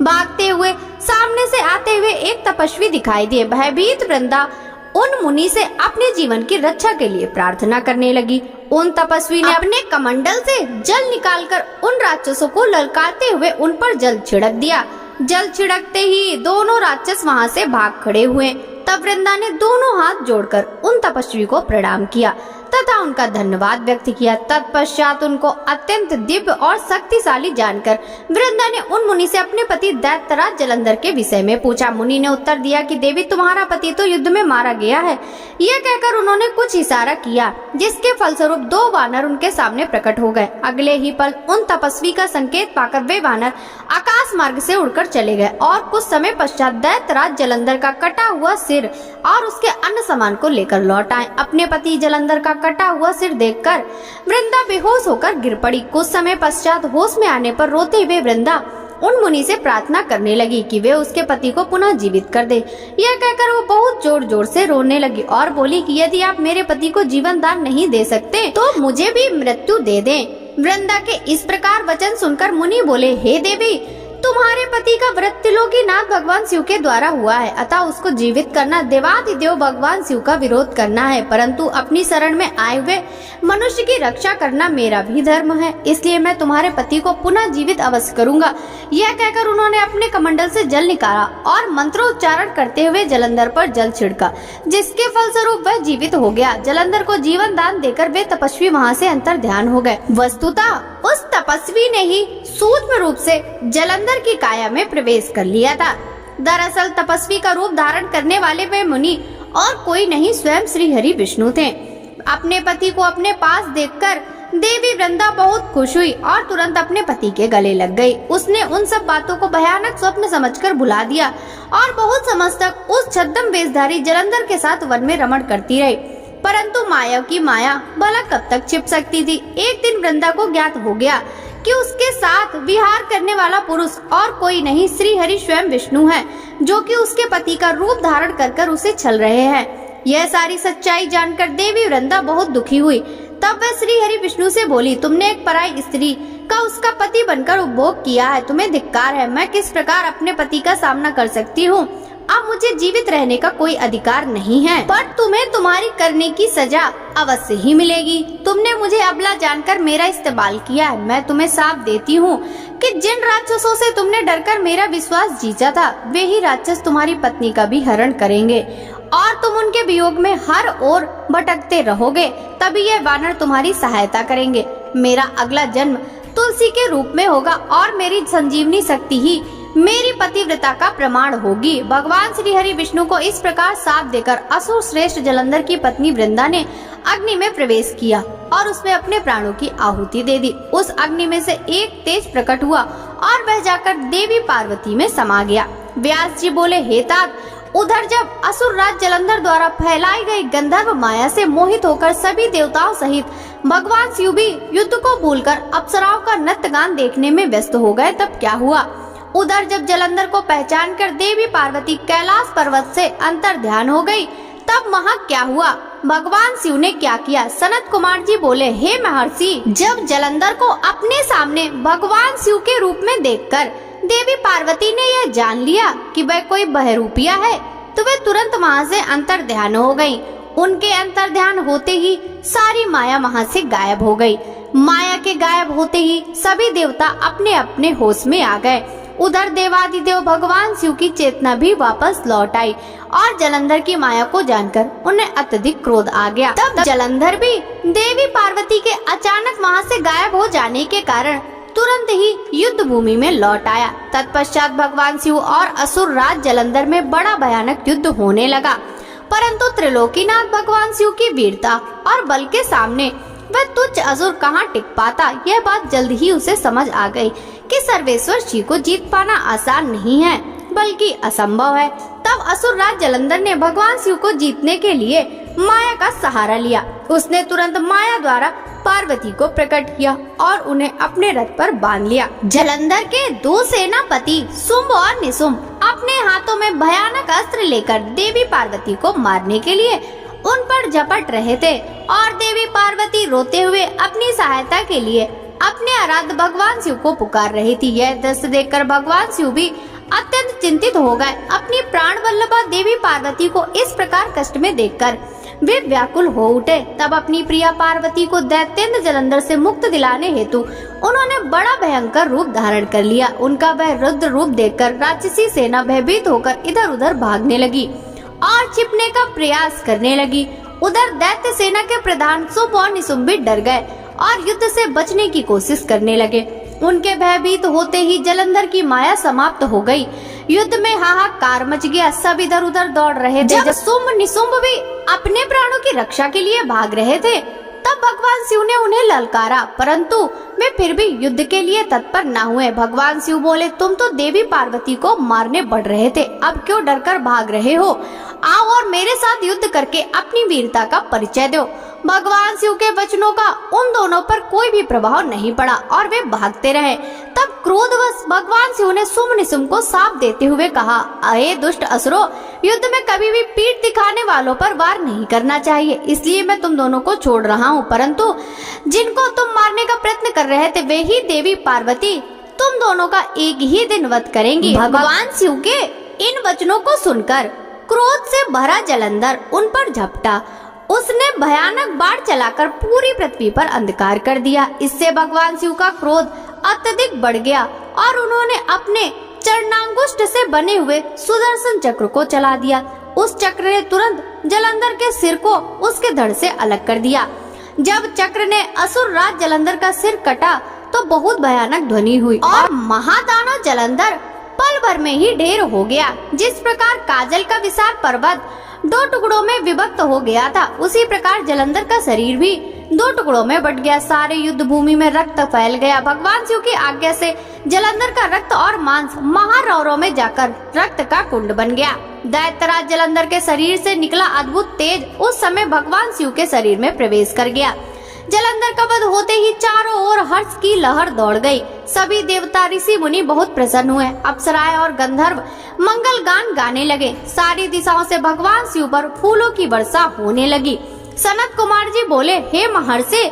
भागते हुए सामने से आते हुए एक तपस्वी दिखाई दिए। भयभीत वृंदा उन मुनि से अपने जीवन की रक्षा के लिए प्रार्थना करने लगी। उन तपस्वी ने अपने कमंडल से जल निकालकर उन राक्षसों को ललकारते हुए उन पर जल छिड़क दिया। जल छिड़कते ही दोनों राक्षस वहां से भाग खड़े हुए। तब वृंदा ने दोनों हाथ जोड़कर उन तपस्वी को प्रणाम किया तथा उनका धन्यवाद व्यक्त किया। तत्पश्चात उनको अत्यंत दिव्य और शक्तिशाली जानकर वृंदा ने उन मुनि से अपने पति दैत्यराज जलंधर के विषय में पूछा। मुनि ने उत्तर दिया कि देवी, तुम्हारा पति तो युद्ध में मारा गया है। यह कहकर उन्होंने कुछ इशारा किया, जिसके फलस्वरूप दो वानर उनके सामने प्रकट हो गए। अगले ही पल उन तपस्वी का संकेत पाकर वे वानर आकाश मार्ग से उड़कर चले गए और कुछ समय पश्चात दैत्यराज जलंधर का कटा हुआ सिर और उसके अन्य सामान को लेकर लौट आए। अपने पति जलंधर का कटा हुआ सिर देखकर वृंदा बेहोश होकर गिर पड़ी। कुछ समय पश्चात होश में आने पर रोते हुए वृंदा उन मुनि से प्रार्थना करने लगी कि वे उसके पति को पुनः जीवित कर दे। यह कहकर वो बहुत जोर जोर से रोने लगी और बोली कि यदि आप मेरे पति को जीवन दान नहीं दे सकते तो मुझे भी मृत्यु दे दें। वृंदा के इस प्रकार वचन सुनकर मुनि बोले, हे देवी, तुम्हारे पति का व्रत त्रिलोकीनाथ भगवान शिव के द्वारा हुआ है, अतः उसको जीवित करना देवाधिदेव भगवान शिव का विरोध करना है, परंतु अपनी शरण में आए हुए मनुष्य की रक्षा करना मेरा भी धर्म है, इसलिए मैं तुम्हारे पति को पुनः जीवित अवश्य करूंगा। यह कहकर उन्होंने अपने कमंडल से जल निकाला और मंत्रोच्चारण करते हुए जलंधर पर जल छिड़का, जिसके फलस्वरूप वह जीवित हो गया। जलंधर को जीवन दान देकर वे तपस्वी वहां से अंतर ध्यान हो गए। वस्तुतः उस तपस्वी ने ही सूक्ष्म रूप से जलंधर की काया में प्रवेश कर लिया था। दरअसल तपस्वी का रूप धारण करने वाले वे मुनि और कोई नहीं, स्वयं श्री हरि विष्णु थे। अपने पति को अपने पास देखकर देवी वृंदा बहुत खुश हुई और तुरंत अपने पति के गले लग गई। उसने उन सब बातों को भयानक स्वप्न समझकर भुला दिया और बहुत समय तक उस छद्म वेशधारी जलंधर के साथ वन में रमण करती रही, परंतु माया की माया भला कब तक छिप सकती थी। एक दिन वृंदा को ज्ञात हो गया कि उसके साथ विहार करने वाला पुरुष और कोई नहीं, श्री हरि स्वयं विष्णु है, जो कि उसके पति का रूप धारण कर उसे छल रहे हैं। यह सारी सच्चाई जानकर देवी वृंदा बहुत दुखी हुई। तब वह श्री हरि विष्णु से बोली, तुमने एक पराई स्त्री का उसका पति बनकर उपभोग किया है, तुम्हें धिक्कार है। मैं किस प्रकार अपने पति का सामना कर सकती हूँ? अब मुझे जीवित रहने का कोई अधिकार नहीं है, पर तुम्हें तुम्हारी करने की सजा अवश्य ही मिलेगी। तुमने मुझे अबला जानकर मेरा इस्तेमाल किया है। मैं तुम्हें साफ देती हूँ कि जिन राक्षसों से तुमने डरकर मेरा विश्वास जीता था, वे ही राक्षस तुम्हारी पत्नी का भी हरण करेंगे और तुम उनके वियोग में हर ओर भटकते रहोगे। तभी ये वानर तुम्हारी सहायता करेंगे। मेरा अगला जन्म तुलसी के रूप में होगा और मेरी संजीवनी शक्ति ही मेरी पतिव्रता का प्रमाण होगी। भगवान श्री हरि विष्णु को इस प्रकार साप देकर असुर श्रेष्ठ जलंधर की पत्नी वृंदा ने अग्नि में प्रवेश किया और उसमें अपने प्राणों की आहुति दे दी। उस अग्नि में से एक तेज प्रकट हुआ और वह जाकर देवी पार्वती में समा गया। व्यास जी बोले, हे तात, उधर जब असुरराज जलंधर द्वारा फैलाई गई गंधर्व माया से मोहित होकर सभी देवताओं सहित भगवान शिव भी युद्ध को भूलकर अप्सराओं का नृत्य गान देखने में व्यस्त हो गए, तब क्या हुआ। उधर जब जलंधर को पहचान कर देवी पार्वती कैलाश पर्वत से अंतर ध्यान हो गई, तब वहाँ क्या हुआ, भगवान शिव ने क्या किया। सनत कुमार जी बोले, हे महर्षि, जब जलंधर को अपने सामने भगवान शिव के रूप में देखकर देवी पार्वती ने यह जान लिया कि वह कोई बहरूपिया है, तो वे तुरंत वहाँ से अंतर ध्यान हो गयी। उनके अंतर ध्यान होते ही सारी माया वहाँ से गायब हो गई। माया के गायब होते ही सभी देवता अपने अपने होश में आ गए। उधर देवादिदेव भगवान शिव की चेतना भी वापस लौट आई और जलंधर की माया को जानकर उन्हें अत्यधिक क्रोध आ गया। तब जलंधर भी देवी पार्वती के अचानक वहाँ से गायब हो जाने के कारण तुरंत ही युद्ध भूमि में लौट आया। तत्पश्चात भगवान शिव और असुर राज जलंधर में बड़ा भयानक युद्ध होने लगा, परंतु त्रिलोकीनाथ भगवान शिव की वीरता और बल के सामने वह तुच्छ असुर कहाँ टिक पाता। यह बात जल्द ही उसे समझ आ गई कि सर्वेश्वर शिव को जीत पाना आसान नहीं है, बल्कि असंभव है। तब असुर राज जलंधर ने भगवान शिव को जीतने के लिए माया का सहारा लिया। उसने तुरंत माया द्वारा पार्वती को प्रकट किया और उन्हें अपने रथ पर बांध लिया। जलंधर के दो सेनापति शुंभ और निशुंभ अपने हाथों में भयानक अस्त्र लेकर देवी पार्वती को मारने के लिए उन पर झपट रहे थे और देवी पार्वती रोते हुए अपनी सहायता के लिए अपने आराध्य भगवान शिव को पुकार रही थी। यह दृश्य देखकर भगवान शिव भी अत्यंत चिंतित हो गए। अपनी प्राण वल्लभा देवी पार्वती को इस प्रकार कष्ट में देखकर वे व्याकुल हो उठे। तब अपनी प्रिया पार्वती को दैत्येंद्र जलंधर से मुक्त दिलाने हेतु उन्होंने बड़ा भयंकर रूप धारण कर लिया। उनका वह रुद्र रूप देखकर राक्षसी सेना भयभीत होकर इधर उधर भागने लगी और छिपने का प्रयास करने लगी। उधर दैत्य सेना के प्रधान शुंभ और निशुंभ भी डर गए और युद्ध से बचने की कोशिश करने लगे। उनके भयभीत होते ही जलंधर की माया समाप्त हो गई। युद्ध में हाहाकार मच गया, सब इधर उधर दौड़ रहे थे। जब शुंभ निशुंभ भी अपने प्राणों की रक्षा के लिए भाग रहे थे, तब भगवान शिव ने उन्हें ललकारा, परंतु वे फिर भी युद्ध के लिए तत्पर न हुए। भगवान शिव बोले, तुम तो देवी पार्वती को मारने बढ़ रहे थे, अब क्यों डरकर भाग रहे हो? आओ और मेरे साथ युद्ध करके अपनी वीरता का परिचय दो। भगवान शिव के वचनों का उन दोनों पर कोई भी प्रभाव नहीं पड़ा और वे भागते रहे। तब क्रोधवश भगवान शिव ने शुंभ निशुंभ को शाप देते हुए कहा, अये दुष्ट असुरों, युद्ध में कभी भी पीठ दिखाने वालों पर वार नहीं करना चाहिए, इसलिए मैं तुम दोनों को छोड़ रहा हूँ। परंतु जिनको तुम मारने का प्रयत्न कर रहे थे वे ही देवी पार्वती तुम दोनों का एक ही दिन वध करेंगी। भगवान शिव के इन वचनों को सुनकर क्रोध से भरा जलंधर उन पर झपटा। उसने भयानक बाढ़ चलाकर पूरी पृथ्वी पर अंधकार कर दिया। इससे भगवान शिव का क्रोध अत्यधिक बढ़ गया और उन्होंने अपने चरणांगुष्ठ से बने हुए सुदर्शन चक्र को चला दिया। उस चक्र ने तुरंत जलंधर के सिर को उसके धड़ से अलग कर दिया। जब चक्र ने असुर राज जलंधर का सिर कटा तो बहुत भयानक ध्वनि हुई और महादानव जलंधर पल भर में ही ढेर हो गया। जिस प्रकार काजल का विशाल पर्वत दो टुकड़ों में विभक्त हो गया था, उसी प्रकार जलंधर का शरीर भी दो टुकड़ों में बट गया। सारे युद्ध भूमि में रक्त फैल गया। भगवान शिव की आज्ञा से जलंधर का रक्त और मांस महारौरों में जाकर रक्त का कुंड बन गया। दैत्यराज जलंधर के शरीर से निकला अद्भुत तेज उस समय भगवान शिव के शरीर में प्रवेश कर गया। जलंधर का वध होते ही चारों ओर हर्ष की लहर दौड़ गई। सभी देवता ऋषि मुनि बहुत प्रसन्न हुए। अप्सराएं और गंधर्व मंगल गान गाने लगे। सारी दिशाओं से भगवान शिव पर फूलों की वर्षा होने लगी। सनत कुमार जी बोले, हे महर्षि,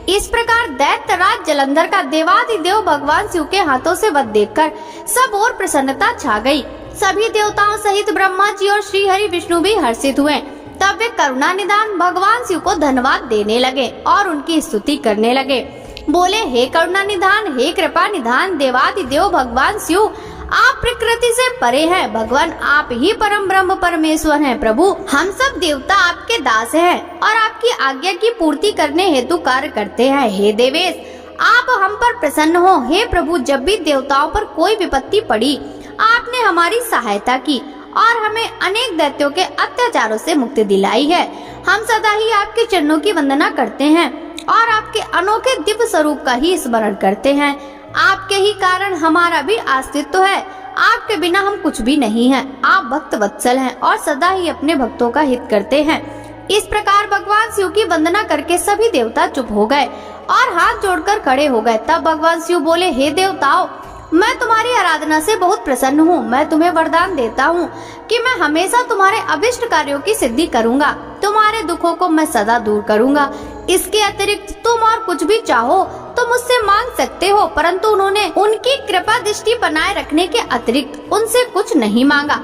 इस प्रकार दैत्यराज जलंधर का देवादिदेव भगवान शिव के हाथों से वध देखकर सब ओर प्रसन्नता छा गई। सभी देवताओं सहित ब्रह्मा जी और श्री हरि विष्णु भी हर्षित हुए। तब वे करुणा निधान भगवान शिव को धन्यवाद देने लगे और उनकी स्तुति करने लगे। बोले, हे करुणा निधान, हे कृपा निधान देवादिदेव भगवान शिव, आप प्रकृति से परे हैं। भगवान आप ही परम ब्रह्म परमेश्वर हैं। प्रभु, हम सब देवता आपके दास हैं और आपकी आज्ञा की पूर्ति करने हेतु कार्य करते हैं। हे देवेश, आप हम पर प्रसन्न हो। हे प्रभु, जब भी देवताओं पर कोई विपत्ति पड़ी आपने हमारी सहायता की और हमें अनेक दैत्यों के अत्याचारों से मुक्ति दिलाई है। हम सदा ही आपके चरणों की वंदना करते हैं और आपके अनोखे दिव्य स्वरूप का ही स्मरण करते हैं। आपके ही कारण हमारा भी अस्तित्व है। आपके बिना हम कुछ भी नहीं हैं। आप भक्त वत्सल हैं और सदा ही अपने भक्तों का हित करते हैं। इस प्रकार भगवान शिव की वंदना करके सभी देवता चुप हो गए और हाथ जोड़कर खड़े हो गए। तब भगवान शिव बोले, हे देवताओं, मैं तुम्हारी आराधना से बहुत प्रसन्न हूँ। मैं तुम्हें वरदान देता हूँ कि मैं हमेशा तुम्हारे अभिष्ट कार्यों की सिद्धि करूँगा। तुम्हारे दुखों को मैं सदा दूर करूँगा। इसके अतिरिक्त तुम और कुछ भी चाहो तो मुझसे मांग सकते हो। परंतु उन्होंने उनकी कृपा दृष्टि बनाए रखने के अतिरिक्त उनसे कुछ नहीं मांगा।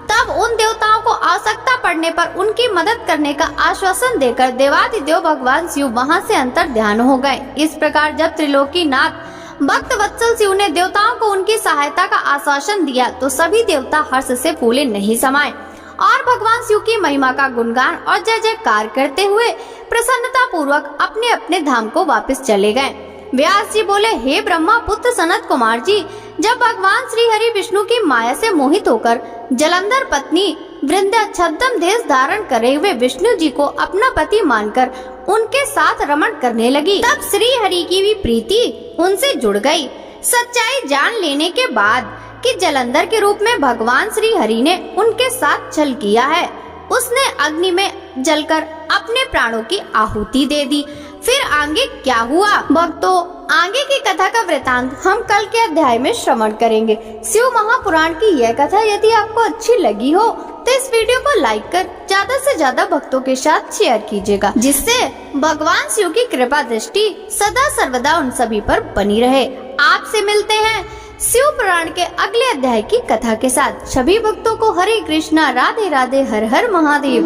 तब उन देवताओं को आवश्यकता पड़ने पर उनकी मदद करने का आश्वासन देकर देवादिदेव भगवान शिव वहां से अंतर ध्यान हो गए। इस प्रकार जब त्रिलोकीनाथ भक्त वत्सल शिव ने देवताओं को उनकी सहायता का आश्वासन दिया तो सभी देवता हर्ष से फूले नहीं समाये और भगवान शिव की महिमा का गुणगान और जय जयकार करते हुए प्रसन्नता पूर्वक अपने अपने धाम को वापस चले गए। व्यास जी बोले, हे ब्रह्मा पुत्र सनत कुमार जी, जब भगवान श्री हरि विष्णु की माया से मोहित होकर जलंधर पत्नी वृंदाछद्म देश धारण करे हुए विष्णु जी को अपना पति मानकर उनके साथ रमण करने लगी, तब श्री हरि की भी प्रीति उनसे जुड़ गई। सच्चाई जान लेने के बाद कि जलंधर के रूप में भगवान श्री हरि ने उनके साथ छल किया है, उसने अग्नि में जलकर अपने प्राणों की आहुति दे दी। फिर आगे क्या हुआ भक्तों, आगे की कथा का वृतांत हम कल के अध्याय में श्रवण करेंगे। शिव महापुराण की यह कथा यदि आपको अच्छी लगी हो तो इस वीडियो को लाइक कर ज्यादा से ज्यादा भक्तों के साथ शेयर कीजिएगा, जिससे भगवान शिव की कृपा दृष्टि सदा सर्वदा उन सभी पर बनी रहे। आपसे मिलते हैं शिव पुराण के अगले अध्याय की कथा के साथ। सभी भक्तों को हरे कृष्णा, राधे राधे, हर हर महादेव।